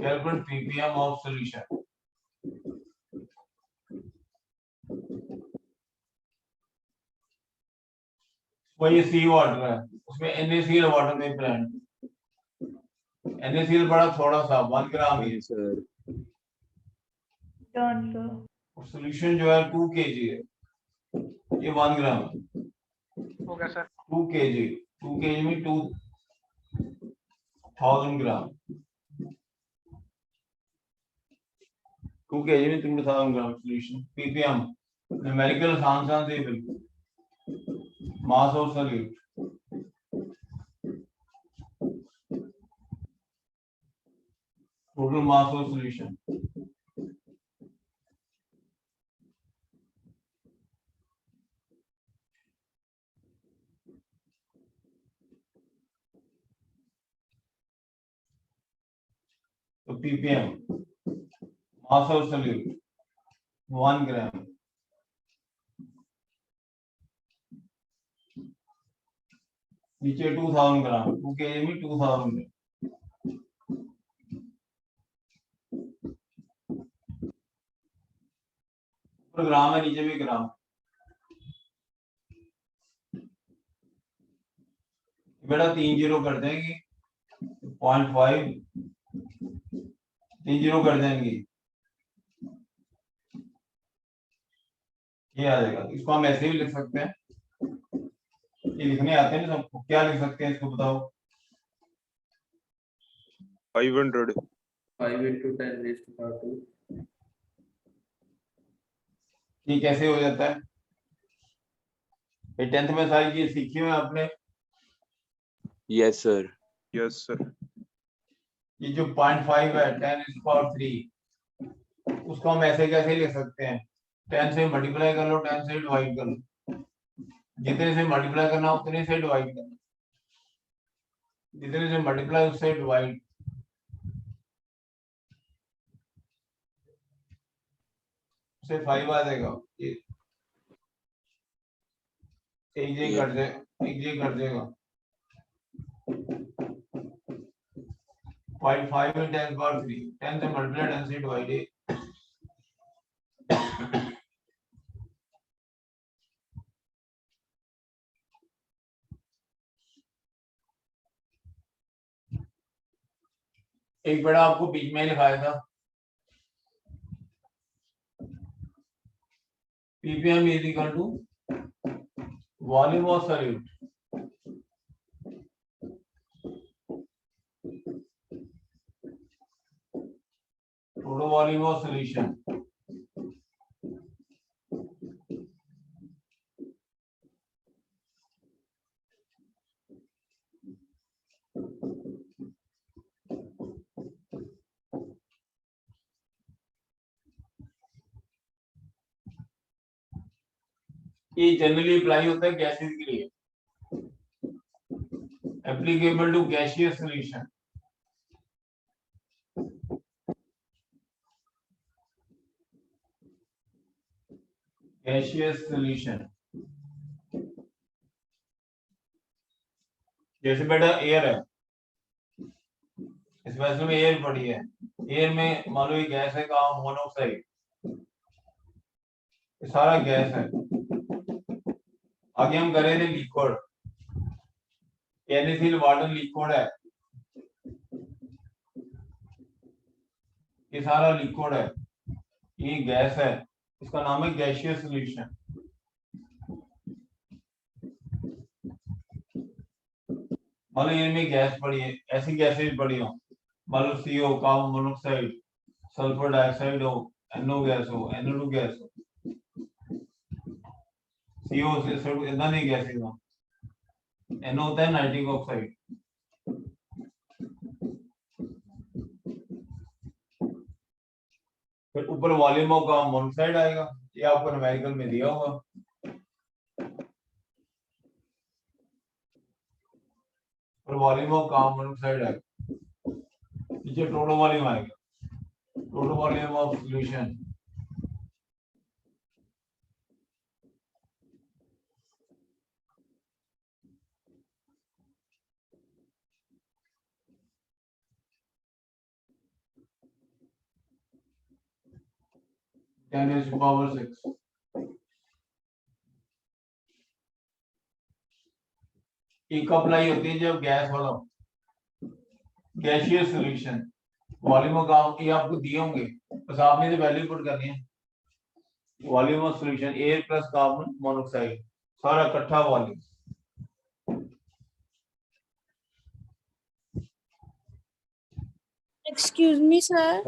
Calculate ppm of solution. वो ये सी water है, उसमें NaCl वाटर में प्रेजेंट। NaCl बड़ा थोड़ा सा 1 ग्राम ही सर Done, sir. और solution जो है 2 kg है, ये 1 ग्राम है। हो गया सर। 2 kg में 2000 ग्राम, 2 kg में 2000 ग्राम सोल्यूशन। ppm न्यूमेरिकल आसान से बिल्कुल mass of solute total mass of solution. तो ppm मास ऑफ सॉल्यूट 1 ग्राम, नीचे 2000 ग्राम, 2 kg में 2000 ग्राम। ऊपर ग्राम है, नीचे भी ग्राम। बेटा 3 जीरो कर देंगे, 0.5 3 जीरो कर देंगे, ये आ जाएगा। इसको हम ऐसे भी लिख सकते हैं, ये लिखने आते हैं ना सबको। क्या लिख सकते हैं इसको बताओ? 500 5 into 10 raised to power 2. ये कैसे हो जाता है? ये 10th में सारी चीज सीखी हुई आपने। यस सर यस सर ये जो 0.5 है 10⁻3, उसको हम ऐसे कैसे लिख सकते हैं? 10 से मल्टीप्लाई कर लो, 10 से डिवाइड कर लो। जितने से मल्टीप्लाई करना उतने से डिवाइड करना, जितने से मल्टीप्लाई उससे डिवाइड। से 5 आ जाएगा, ये एक जे कट जाए, एक जे कट जाएगा 0.5 in 10 power 3, 10 से मल्टीप्लाई 10 से डिवाइडेड एक बड़ा आपको बीच में लिखाया था ppm is equal to volume of solute total volume of solution ये जनरली अप्लाई होता है गैसेस के लिए, applicable to gaseous solution. Gaseous solution जैसे बेटा एयर है, इस वेसल में एयर पड़ी है, एयर में मान लो ये गैस है का मोनोऑक्साइड, ये सारा गैस है। आगे हम कर रहे थे लिक्विड, NaCl वाटर लिक्विड है, ये सारा लिक्विड है, ये गैस है, इसका नाम है गैसियस सॉल्यूशन। मान लो इनमें गैस पड़ी है, ऐसी गैसेज पड़ी हो, मान लो CO carbon monoxide, sulphur dioxide हो, NO गैस हो, NO2 गैस हो, CO से सब इतना नहीं गैसेज हो, NO होता है नाइट्रिक ऑक्साइड। फिर ऊपर वॉल्यूम ऑफ कार्बन मोनोऑक्साइड आएगा, ये आपको न्यूमेरिकल में दिया होगा। और वॉल्यूम ऑफ कार्बन मोनोऑक्साइड आएगा, नीचे टोटल वॉल्यूम आएगा, total volume of solution. Ten raised to power 6। एक अप्लाई होती है जब गैस वाला gaseous solution, volume of carbon ये आपको दिए होंगे, बस आपने तो वैल्यू पुट करनी है। Volume of solution air plus carbon monoxide, सारा इकट्ठा वॉल्यूम। Excuse me sir.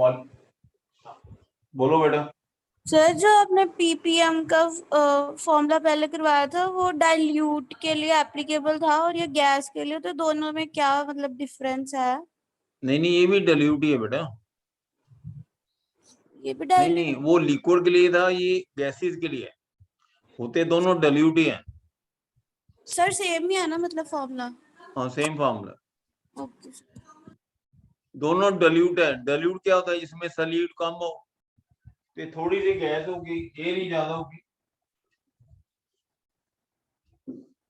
बोलो बेटा। सर जो आपने पीपीएम का फॉर्मूला पहले करवाया था वो डाइल्यूट के लिए एप्लीकेबल था और ये गैस के लिए, तो दोनों में क्या मतलब डिफरेंस है? नहीं नहीं, ये भी डाइल्यूट ही है बेटा। ये भी नहीं डाइल्यूट? नहीं, वो लिक्विड के लिए था, ये गैसेस के लिए है। होते दोनों डाइल्यूट ही हैं। सर सेम ही है ना मतलब फॉर्मूला? हाँ सेम फॉर्मूला, ओके। दोनों डाइल्यूट है। डाइल्यूट क्या होता है, इसमें सॉल्यूट कम हो तो थोड़ी सी गैस होगी, एयर ही ज्यादा होगी।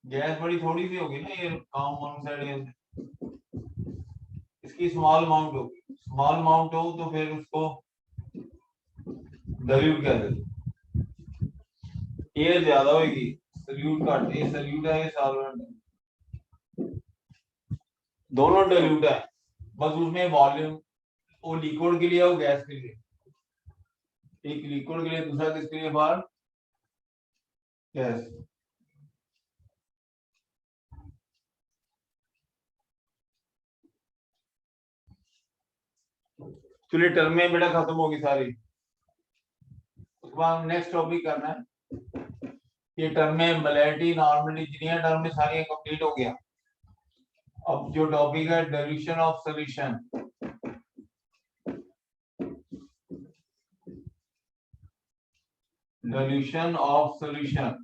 गैस बड़ी थोड़ी सी होगी ना, ये काम मोनोऑक्साइड, इसकी स्मॉल अमाउंट होगी, स्मॉल अमाउंट हो तो फिर उसको डाइल्यूट कहते हैं। एयर ज्यादा होगी, सॉल्यूट घट, ये सॉल्यूट है, ये सॉल्वेंट है, दोनों डाइल्यूट है, बस उसमें वॉल्यूम वो लिक्विड के लिए है, वो गैस के लिए, एक लिक्विड के लिए दूसरा किसके लिए, बाहर गैस। चलिए टर्म में बेटा खत्म होगी सारी, उसके बाद नेक्स्ट टॉपिक करना है। ये टर्म में मोलैरिटी, नॉर्मलिटी, जितनी टर्म में सारी कंप्लीट हो गया। अब जो टॉपिक है dilution of solution, dilution of solution.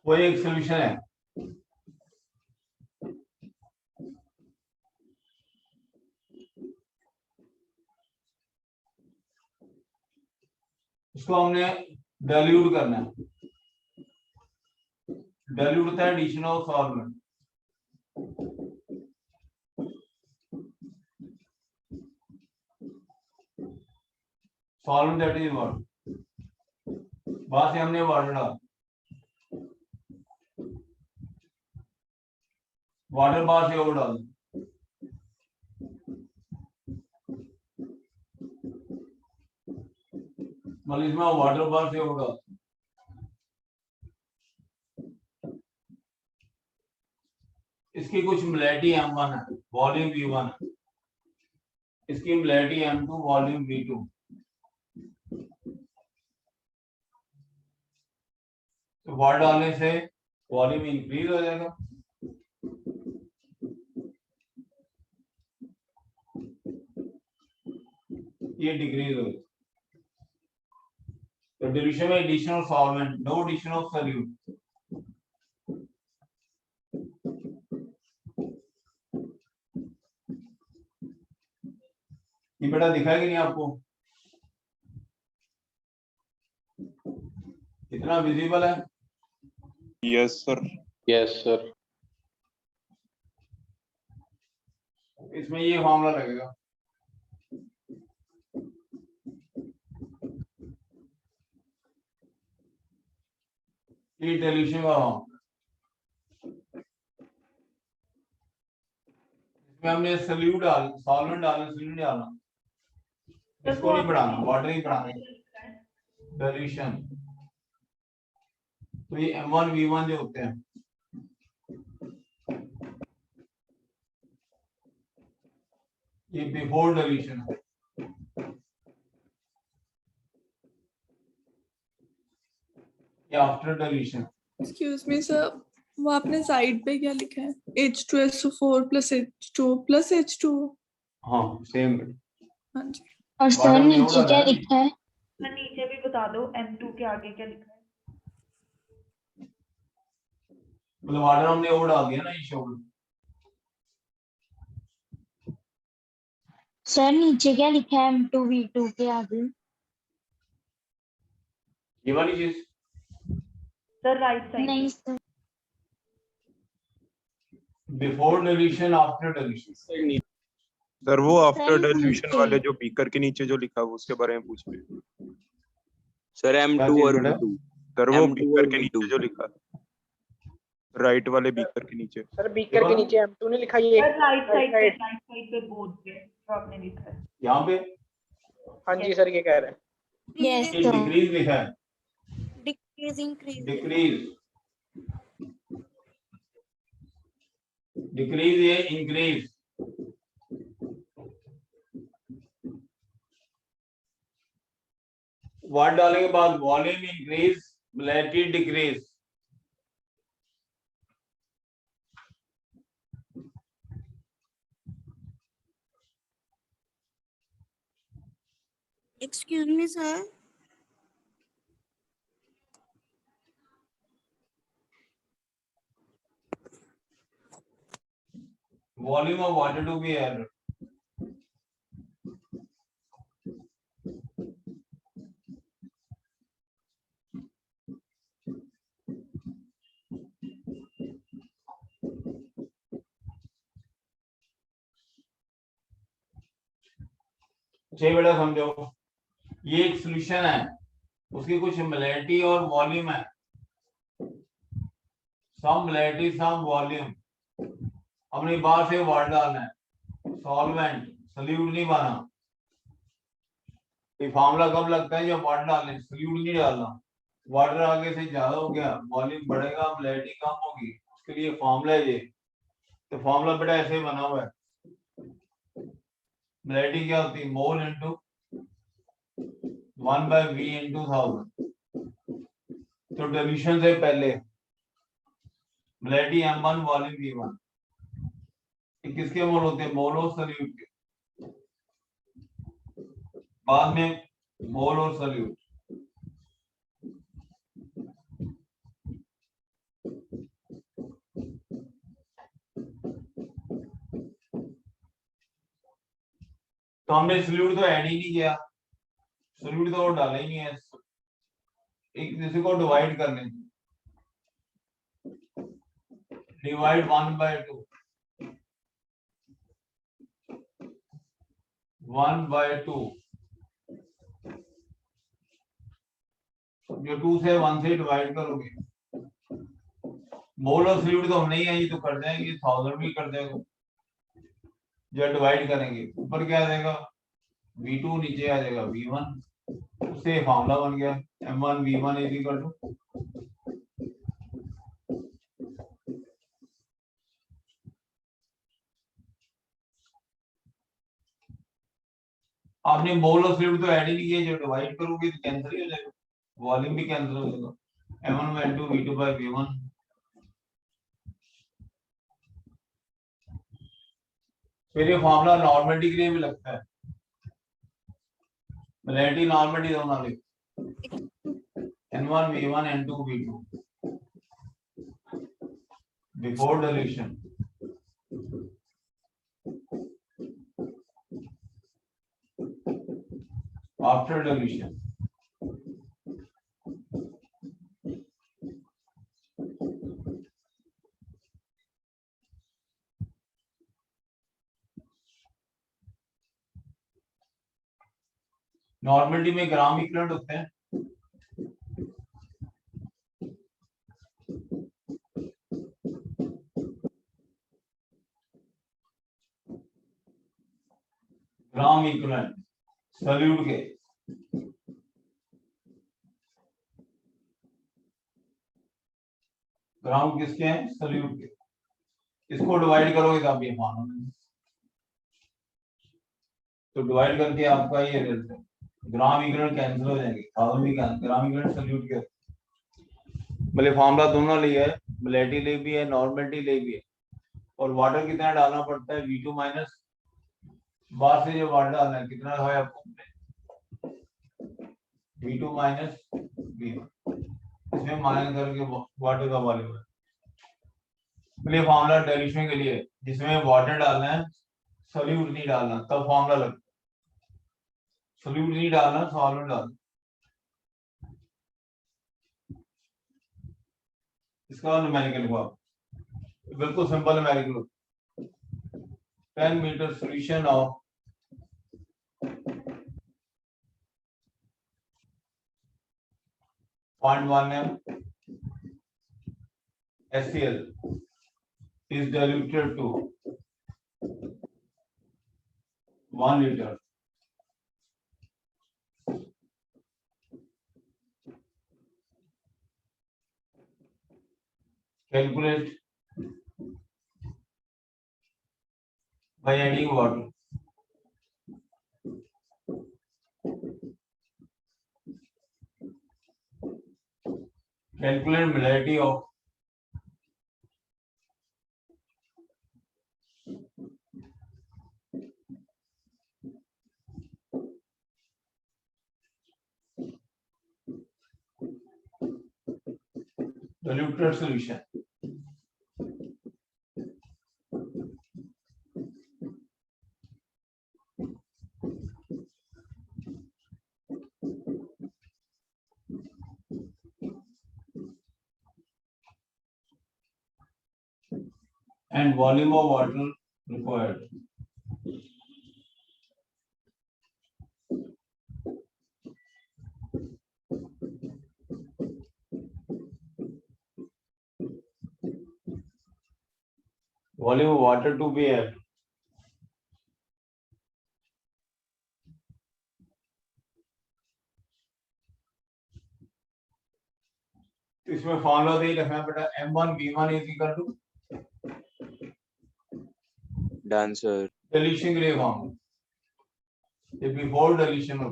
वो एक सोल्यूशन है। इसको हमने डाइल्यूट करना है। डाइल्यूट होता है addition of solvent. Solvent that is water. बाद से हमने वाटर डाला, वाटर बार से ओवर डाल, मतलब इसमें वाटर बार से ओवर डाल। इसकी कुछ मोलैरिटी M1 है, वॉल्यूम V1 है। इसकी मोलैरिटी M2, वॉल्यूम V2। तो वाटर डालने से वॉल्यूम इंक्रीज हो जाएगा, ये डिक्रीज हो। तो डिल्यूशन में addition of solvent, no addition of solute. ये बेटा दिखा कि नहीं आपको? कितना विजिबल है? Yes sir. Yes sir. इसमें ये फॉर्मूला लगेगा। ये डिल्यूशन का फॉर्मूला। इसमें हमने सॉल्यूट डाल, सॉल्वेंट डालना, सॉल्यूट डालना, इसको नहीं बढ़ाना, वाटर ही बढ़ाना, डिल्यूशन। तो ये M1 V1 जो होते हैं, ये बिफोर डिल्यूशन है। ये after dilution. Excuse me sir, वो आपने साइड पे क्या लिखा है? H2SO4 plus H2 plus H2। हाँ सेम। हाँ जी। और सर नीचे क्या लिखा है? नीचे भी बता दो M2 के आगे क्या लिखा है। मतलब वाटर हमने ओवर डाल दिया ना, ये शोल्डर। सर नीचे क्या लिखा है M2V2 के आगे? ये वाली चीज सर राइट साइड। नहीं sir. Before dilution, after dilution. Sir वो आफ्टर सर, डिल्यूशन नीचे। वाले जो बीकर के नीचे जो लिखा है उसके बारे में पूछ रहे हैं। सर M2 और V2। सर वो M2 बीकर और के नीचे V2। जो लिखा है, राइट वाले बीकर के नीचे। सर बीकर के नीचे M2 नहीं लिखा, ये सर राइट साइड पे बोर्ड पे जो आपने लिखा है। यहाँ पे हाँ जी सर ये कह रहे हैं। यस ये सर। डिक्रीज लिखा है, डिक्रीज इंक्रीज। डिक्रीज, डिक्रीज ये इंक्रीज। वाट डालने के बाद volume increase, molarity decrease. Excuse me sir, volume of water to be add. चलिए बेटा समझो, ये एक सॉल्यूशन है, उसकी कुछ मोलैरिटी और वॉल्यूम है। सम मोलैरिटी सम वॉल्यूम। अपनी बाहर से वाटर डालना है, सॉल्वेंट, सॉल्यूट नहीं बना। ये फार्मूला कब लगता है? जब वाटर डालने, सॉल्यूट नहीं डालना। वाटर आगे से ज्यादा हो गया, वॉल्यूम बढ़ेगा, मोलैरिटी कम होगी, उसके लिए फार्मूला है ये। तो फार्मूला बेटा ऐसे बना हुआ है। मोलैरिटी क्या होती है? Mole into 1/V into 1000। तो डिल्यूशन से पहले मोलैरिटी M1, वॉल्यूम V1। किसके मोल होते हैं? मोल और सॉल्यूट के। बाद में मोल और सॉल्यूट। तो हमने सॉल्यूट तो ऐड ही नहीं किया, सॉल्यूट तो वो डाला ही नहीं है, एक दूसरे को डिवाइड कर लें, डिवाइड 1/2, 1/2, जो 2 से 1 से डिवाइड करोगे, मोल ऑफ सॉल्यूट तो हम नहीं है, ये तो कर जाएंगे, 1000 भी कर देगा, जब डिवाइड करेंगे ऊपर क्या आ जाएगा V2, नीचे आ जाएगा V1, उससे फार्मूला बन गया M1 V1 is equal to आपने मोल ऑफ सॉल्यूट तो ऐड ही नहीं किया, जो डिवाइड करोगे तो कैंसिल ही हो जाएगा, वॉल्यूम भी कैंसिल हो जाएगा, M1 N2 V2 by V1। फिर ये फार्मूला नॉर्मलिटी के लिए भी लगता है, मोलैरिटी नॉर्मलिटी दोनों ले, N1 V1 N2 V2 before dilution, after dilution. Normality में ग्राम इक्विवेलेंट होते हैं, ग्राम इक्विवेलेंट सॉल्यूट के, ग्राम किसके हैं सॉल्यूट के, इसको डिवाइड करोगे तो आप ये मानोगे, तो डिवाइड करके आपका ये रिजल्ट है, ग्राम इक्विवेलेंट कैंसिल हो जाएंगे, थाउजेंड भी कैंसिल, ग्राम इक्विवेलेंट सॉल्यूट के मतलब फार्मूला दोनों लिए है, मोलैरिटी लिए भी है, नॉर्मलिटी लिए भी है, और वाटर कितना डालना पड़ता है V2 माइनस बाहर से जो वाटर डालना है कितना है आपको V2 माइनस V1, इसमें माइनस करके वाटर का वॉल्यूम है, ये फार्मूला डाइल्यूशन के लिए जिसमें वाटर डालना है सॉल्यूट नहीं डालना, तब फार्मूला लगता है, सॉल्यूट नहीं डालना सॉल्वेंट डालना। इसका न्यूमेरिकल हुआ बिल्कुल simple numerical, 10 meter solution of .1 HCl is diluted to 1 liter. Calculate by adding water. Calculate molarity of diluted solution. And volume of water required. Volume of water to be added. इसमें formula दे रखना बेटा, M1 V1 is equal to Done, sir. डिल्यूशन के लिए formula, ये before dilution हो,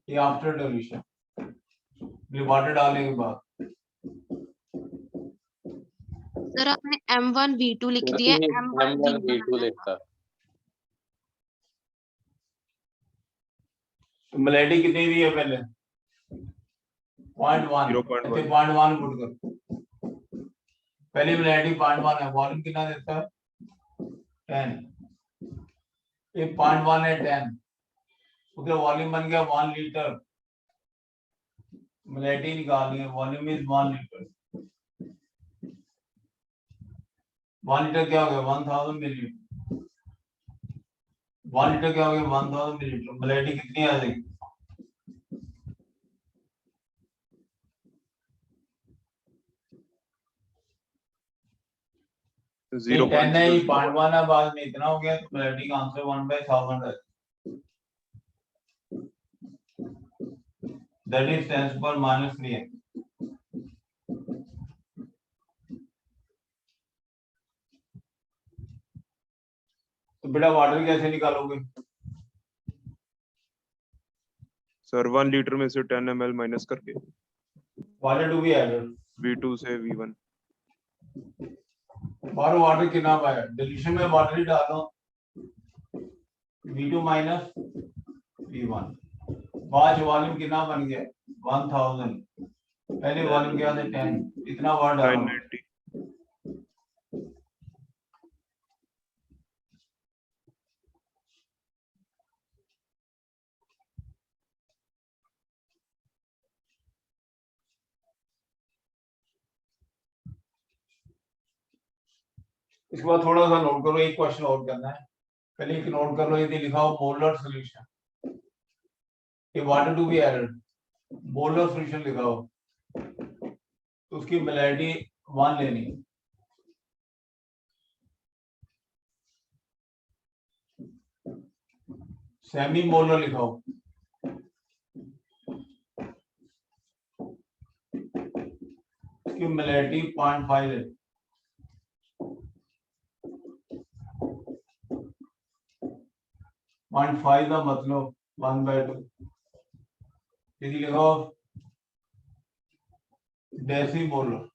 ये आफ्टर डिल्यूशन, ये वाटर डालने के बाद। सर आपने M1 V2 लिख दिया, M1 V2 लिखा। मोलैरिटी कितनी दी है पहले 0.1, 0.1 पुट कर, पहली मोलैरिटी 0.1 है, वॉल्यूम कितना देता है 10, ये 0.1 है 10, उसका वॉल्यूम बन गया 1 लीटर, मोलैलिटी निकालनी है, वॉल्यूम इज 1 लीटर, 1 लीटर क्या हो गया 1000 मिलीलीटर, 1 लीटर क्या हो गया 1000 मिलीलीटर, मोलैलिटी कितनी आ जाएगी? ये 10 है, ये 0.1 है, बाद में इतना हो गया तो मोलैलिटी का आंसर 1/1000 है। That is 10⁻³ है। तो बेटा वाटर कैसे निकालोगे? सर 1 लीटर में से 10 ml माइनस करके water to be added, V2 से V1। बाहर वाटर कितना पाया, डिल्यूशन में वाटर ही डालो, V2 माइनस V1, बाद वॉल्यूम कितना बन गया 1000, पहले वॉल्यूम क्या था 10, इतना वाटर डालो 990। इसके बाद थोड़ा सा नोट करो, एक क्वेश्चन और करना है, पहले एक नोट कर लो, ये लिखा हो मोलर सॉल्यूशन, ये water to be added, molar solution लिखा हो, तो उसकी मोलैलिटी 1 लेनी है, सेमी मोलर लिखा हो, उसकी मोलैलिटी 0.5 है, 0.5 का मतलब 1/2, यदि लिखो डेसीमोलर,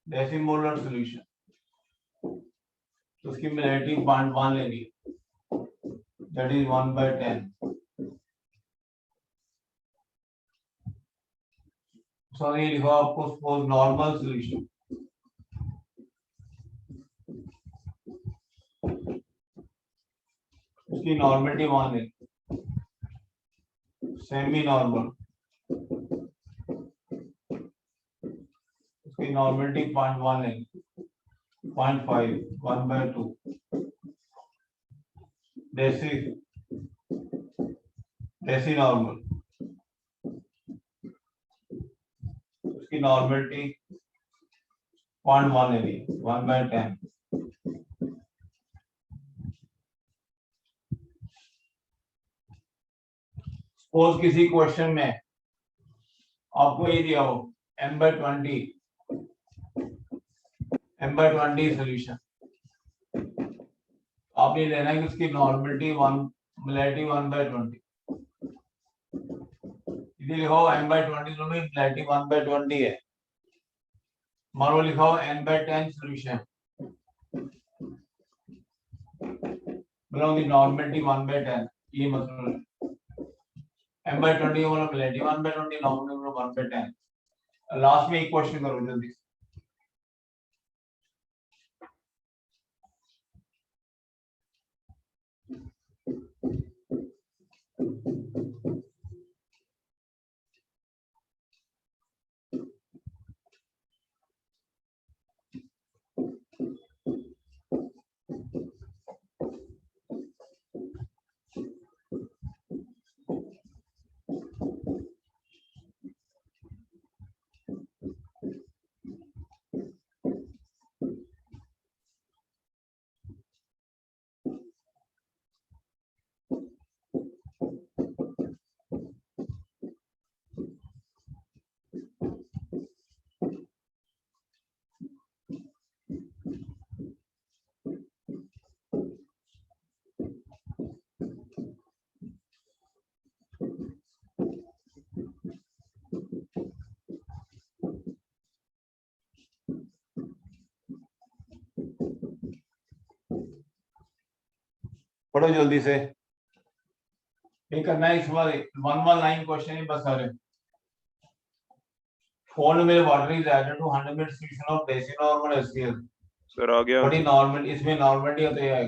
डेसीमोलर सॉल्यूशन, तो उसकी मोलैलिटी 0.1 लेनी है, दैट इज 1/10। सॉरी लिखो आपको सपोज नॉर्मल सॉल्यूशन, उसकी नॉर्मलिटी 1 है, सेमी नॉर्मल, उसकी नॉर्मलिटी 0.1 है, 0.5, 1/2, डेसी नॉर्मल, उसकी नॉर्मलिटी 0.1 है, 1/10। सपोज किसी क्वेश्चन में आपको ये दिया हो m/20 सॉल्यूशन, आपने लेना है कि उसकी नॉर्मलिटी 1, मोलैलिटी 1/20, यदि लिखा हो m/20 तो मोलैलिटी 1/20 है, मान लो लिखा हो n/10 सॉल्यूशन, मतलब नॉर्मलिटी 1/10, ये मतलब m/20 मतलब मोलैलिटी 1/20, नॉर्मलिटी 1/10। लास्ट में एक क्वेश्चन करो जल्दी से। पढ़ो जल्दी से, ये करना है इस बार 119 क्वेश्चन ही बस सारे। 4 ml water is added to 100 ml solution of decinormal HCl. Sir आ गया बड़ी नॉर्मल, इसमें नॉर्मलिटी होते हैं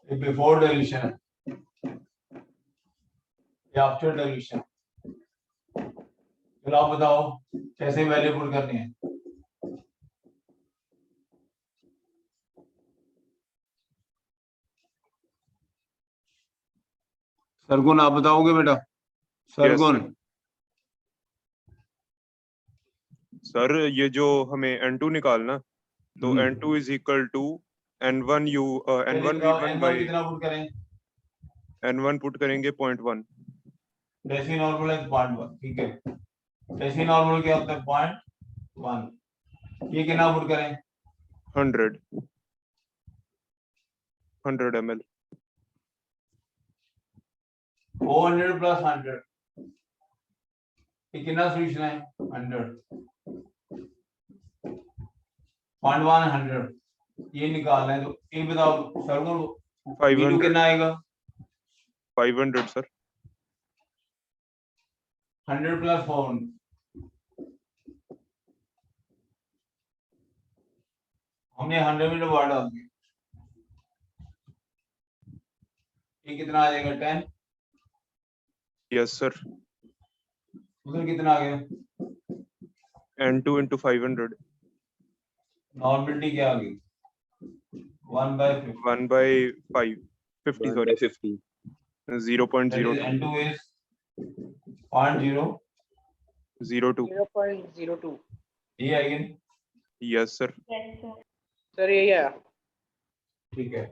बिफोर डाइल्यूशन है या आफ्टर डाइल्यूशन। चलो आप बताओ कैसे वैल्यू पुट करनी है। सरगुन आप बताओगे बेटा? सरगुन सर ये जो हमें N2 निकालना, तो N2 is equal to N1 N1 V1 by कितना पुट करें? N1 पुट करेंगे 0.1। डेसी नॉर्मल है 0.1, ठीक है। डेसी नॉर्मल क्या होता है? 0.1। ये कितना पुट करें? 100 ml। 400 प्लस 100, ये कितना सॉल्यूशन है? 100 0.1 100, ये निकालना है। तो ये बताओ सरगुन V2 कितना आएगा? 500 सर। 100 प्लस 400, हमने 100 मीटर वाटर डाल दिया, ये कितना आ जाएगा? 10। Yes sir. उधर कितना आ गया? N2 into 500। नॉर्मलिटी क्या आ गई? 1/50। 1/5 50 sorry 50। 0.02 N2 is 0.002, 0.02। ये आएगी। Yes sir. Yes, sir. Sir यही है। ठीक है।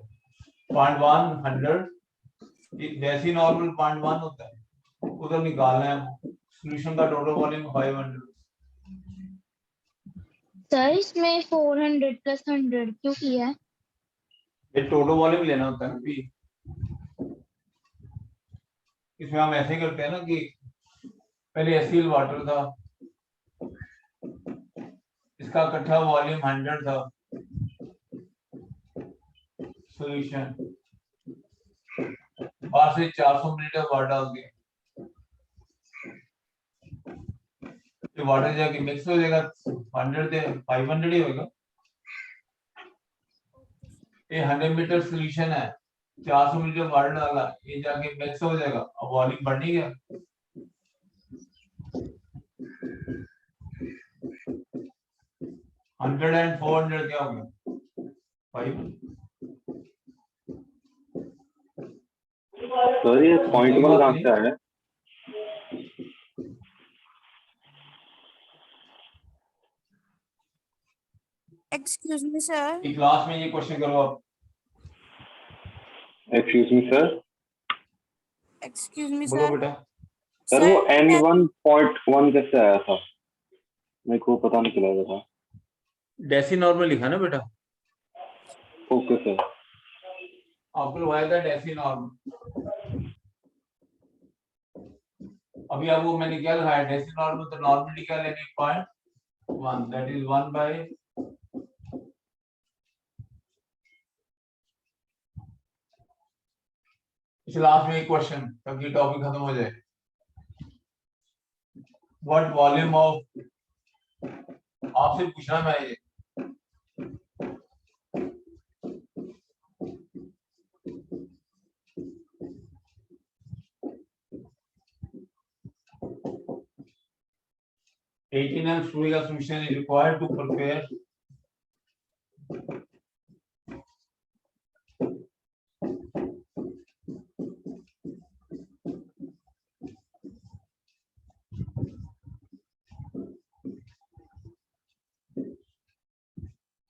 0.1 100, जैसी नॉर्मल 0.1 होता है, उधर निकालना है। सॉल्यूशन का टोटल वॉल्यूम 500। सर इसमें 400 प्लस 100 क्यों किया है? ये टोटल वॉल्यूम लेना होता है अभी। इसमें हम ऐसे करते हैं ना कि पहले एसिल वाटर था, इसका इकट्ठा वॉल्यूम 100 था, सॉल्यूशन बाहर से 400 मिलीलीटर वाटर डाल दिया, तो वाटर जाके मिक्स हो जाएगा, 100 से 500 ही होगा। ये 100 मीटर सॉल्यूशन है, 400 मिलीलीटर वाटर डाला, ये जाके मिक्स हो जाएगा, अब वॉल्यूम बढ़ नहीं गया। हंड्रेड एंड 400 क्या हो गया? 500। सर ये 0.1 कहाँ से आया? Excuse me sir. क्लास में ये क्वेश्चन करो आप। Excuse me sir. Excuse me बोलो सर। बेटा। सर वो N1.1 कैसे आया था? मेरे को पता नहीं चला था। डेसी नॉर्मल लिखा ना बेटा? Okay sir. आपको लगाया था डेसी नॉर्मल। अभी आपको मैंने क्या लिखाया? डेसी नॉर्मल, तो नॉर्मली क्या लेनी? 0.1, दैट इज 1 बाय इस लास्ट में एक क्वेश्चन, ताकि टॉपिक खत्म हो जाए। व्हाट वॉल्यूम ऑफ, आपसे पूछना मैं ये, $18 fluid solution is required to prepare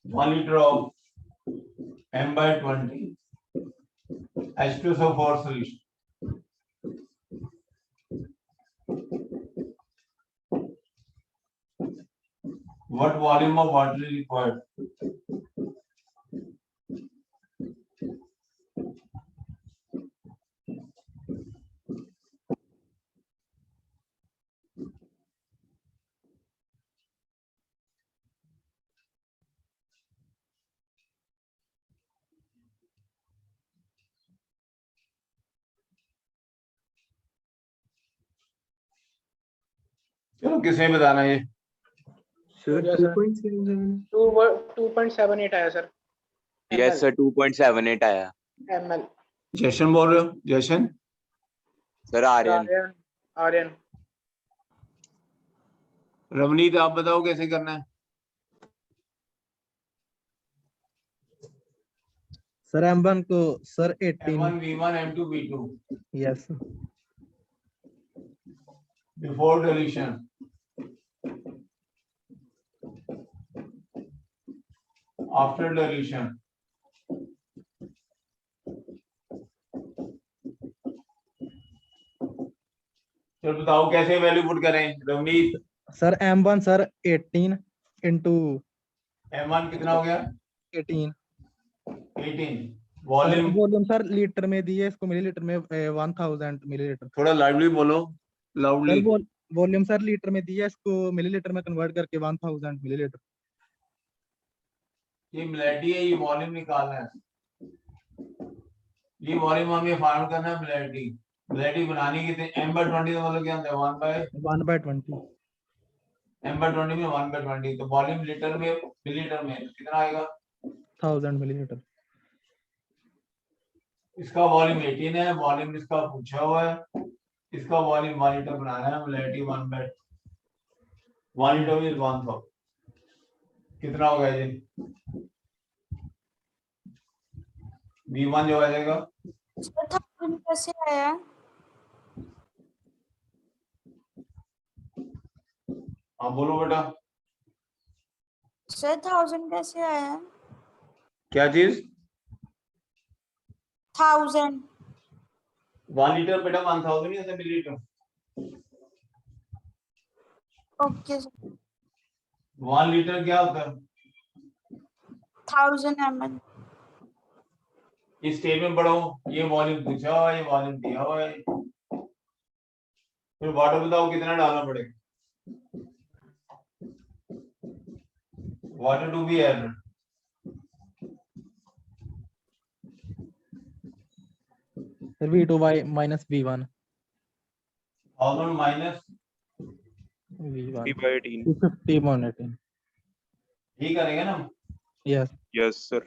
one liter of M/20 H2SO4 solution. What volume of water is required? अब किसने बताना है ये? Sir Yes, sir. 2.77 2.78 आया सर यस सर 2.78 आया ml जशन बोल रहे हो? जशन सर आर्यन आर्यन रवनीत आप बताओ कैसे करना है? सर M1 को sir 18 M1 V1 M2 V2 yes before deletion. After deletion. चलो बताओ कैसे वैल्यू पुट करें Ravneet? Sir M1 sir 18 into M1 कितना हो गया? 18 18 वॉल्यूम वॉल्यूम सर लीटर में दिए, इसको मिलीलीटर में 1000 मिलीलीटर। थोड़ा लाउडली बोलो, loudly. Sir volume sir litre में दिया, इसको मिलीलीटर में कन्वर्ट करके 1000 मिलीलीटर। ये मिलेटी है, ये वॉल्यूम निकालना है। ये वॉल्यूम हमें फाइंड करना है मिलेटी। मिलेटी बनानी कितने M/20 का मतलब क्या होता है? 1/20 M/20 में 1/20 तो वॉल्यूम लीटर में मिलीलीटर में कितना आएगा? 1000 मिलीलीटर। इसका वॉल्यूम 18 है, वॉल्यूम इसका पूछा हुआ है, इसका वॉल्यूम 1 लीटर बनाना है, मिलेटी 1 लीटर में 1000 कितना होगा ये? V1 जो आ जाएगा सर 1000 कैसे आया? हाँ बोलो बेटा। सर 1000 कैसे आया? क्या चीज? 1000 1 लीटर बेटा 1000 नहीं होता मिलीलीटर। ओके सर 1 लीटर क्या होता है? 1000 ml। इस स्टेटमेंट पढ़ो, ये वॉल्यूम पूछा हुआ है, ये वॉल्यूम दिया हुआ है। फिर वाटर बताओ कितना डालना पड़ेगा? Water to be added sir V2 minus V1 1000 minus V1 3/18 250/18 ठीक करेंगे ना? Yes yes sir.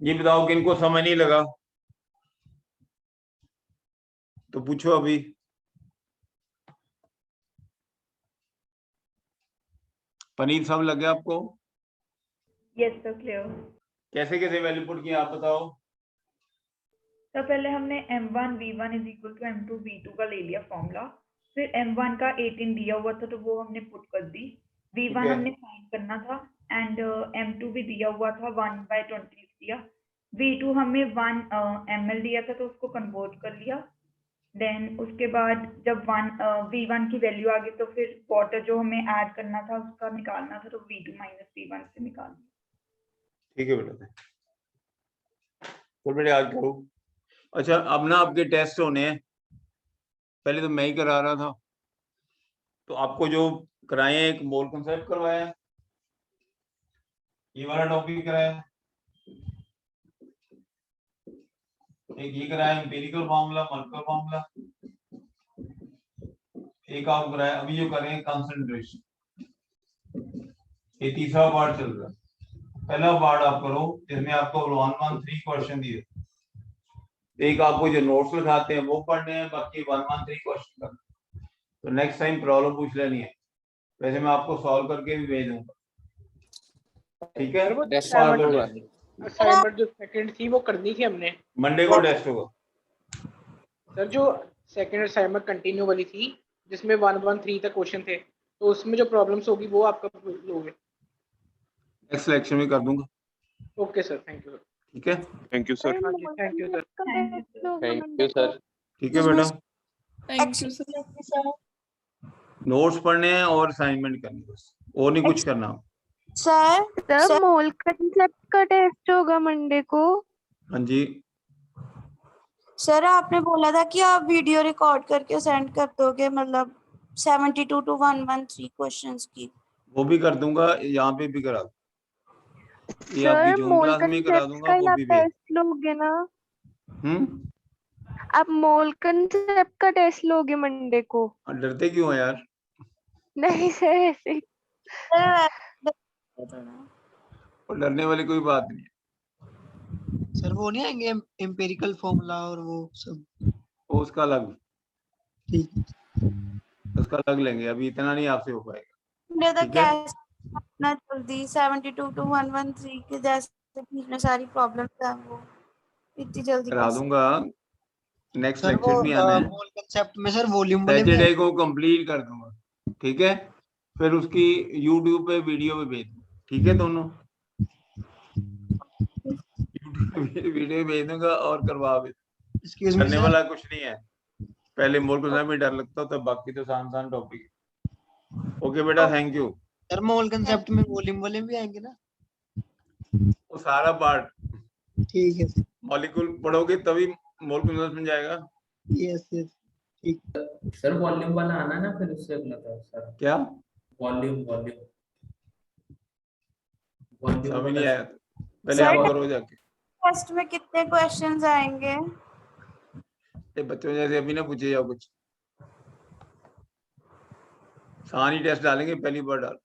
ये बताओ किनको समझ नहीं लगा तो पूछो अभी। पनीर सब लग गया आपको? Yes sir clear. कैसे कैसे वैल्यू पुट किया आप बताओ? तो पहले हमने M1 V1 is equal to M2 V2 का ले लिया फॉर्मूला, फिर M1 का 18 दिया हुआ था तो वो हमने पुट कर दी, V1 है। हमने फाइंड करना था एंड M2 भी दिया हुआ था 1/20 लिख दिया, V2 हमें 1 ml दिया था तो उसको कन्वर्ट कर लिया, देन उसके बाद जब V1 की वैल्यू आ गई तो फिर वाटर जो हमें ऐड करना था उसका निकालना था तो V2 माइनस V1 से निकाल दिया। ठीक है बेटा, तो बेटे याद करो। अच्छा अब ना आपके टेस्ट होने हैं, पहले तो मैं ही करा रहा था, तो आपको जो कराए हैं एक मोल कंसेप्ट करवाया है, ये वाला टॉपिक कराया है, एक ये कराया एम्पिरिकल फार्मूला मॉलिक्यूलर फार्मूला, एक आप कराया अभी जो करें कंसंट्रेशन, ये तीसरा पार्ट चल रहा है। पहला पार्ट आप करो जिसमें आपको 113 क्वेश्चन दिए, एक आपको जो नोट्स लिखाते हैं वो पढ़ने हैं, बाकी 113 क्वेश्चन करने। तो नेक्स्ट टाइम प्रॉब्लम पूछ लेनी है, वैसे मैं आपको सॉल्व करके भी भेज दूंगा, ठीक है? असाइनमेंट जो सेकंड थी वो करनी थी हमने, मंडे को टेस्ट होगा सर। जो सेकंड असाइनमेंट कंटिन्यू वाली थी जिसमें 113 तक क्वेश्चन थे, तो उसमें जो प्रॉब्लम्स होगी वो आप कब लोगे? नेक्स्ट लेक्चर में कर दूंगा। Okay sir, thank you. ठीक है, thank you sir. Thank you sir. Thank you sir. ठीक है बेटा, थैंक यू सर। नोट्स पढ़ने हैं और असाइनमेंट करनी है बस, और नहीं कुछ करना। सर मोल कंसेप्ट का टेस्ट होगा मंडे को। हाँ जी, सर आपने बोला था कि आप वीडियो रिकॉर्ड करके सेंड कर दोगे, मतलब 72 to 113 क्वेश्चंस की। वो भी कर दूंगा, यहाँ पे भी करा दूंगा, ये आपकी सर जून मोल क्लास में ही करा कंसेप्ट दूंगा का ही वो आप भी। टेस्ट लोगे ना? आप मोल कंसेप्ट का टेस्ट लोगे मंडे को? डरते क्यों हो यार? नहीं सर ऐसे ही। और डरने वाली कोई बात नहीं है। सर वो नहीं आएंगे एम्पिरिकल फॉर्मूला और वो सब? वो उसका अलग, ठीक, उसका अलग लेंगे, अभी इतना नहीं आपसे हो पाएगा। मुझे तो ठीक है? कैसे इतना जल्दी 72 to 113 के जैसे इतने सारी प्रॉब्लम्स हैं वो इतनी जल्दी करा कैसे? दूंगा, नेक्स्ट सर वो लेक्चर में आना है, मोल कंसेप्ट में सर वॉल्यूम वाले भी सैटरडे आएंगे? को कंप्लीट कर दूंगा। ठीक है, फिर उसकी यूट्यूब पे वीडियो भी भेज दूंगा। ठीक है, दोनों वीडियो भेज दूंगा और करवा भी। एक्सक्यूज मी करने सर। वाला कुछ नहीं है, पहले मोल को में डर लगता था, बाकी तो आसान टॉपिक है। ओके बेटा, thank you. Sir mole concept में वॉल्यूम वाले भी आएंगे ना? वो सारा पार्ट, ठीक है मॉलिक्यूल पढ़ोगे तभी मोल कंसेप्ट में जाएगा। यस यस ठीक। सर वॉल्यूम वाला आना ना, फिर उससे अपना था सर। क्या वॉल्यूम वॉल्यूम समझ नहीं आया? पहले सर, आप करो जाके। टेस्ट में कितने क्वेश्चंस आएंगे? ये बच्चों जैसे अभी ना पूछे जाओ कुछ, सानी टेस्ट डालेंगे, पहली बार डाल।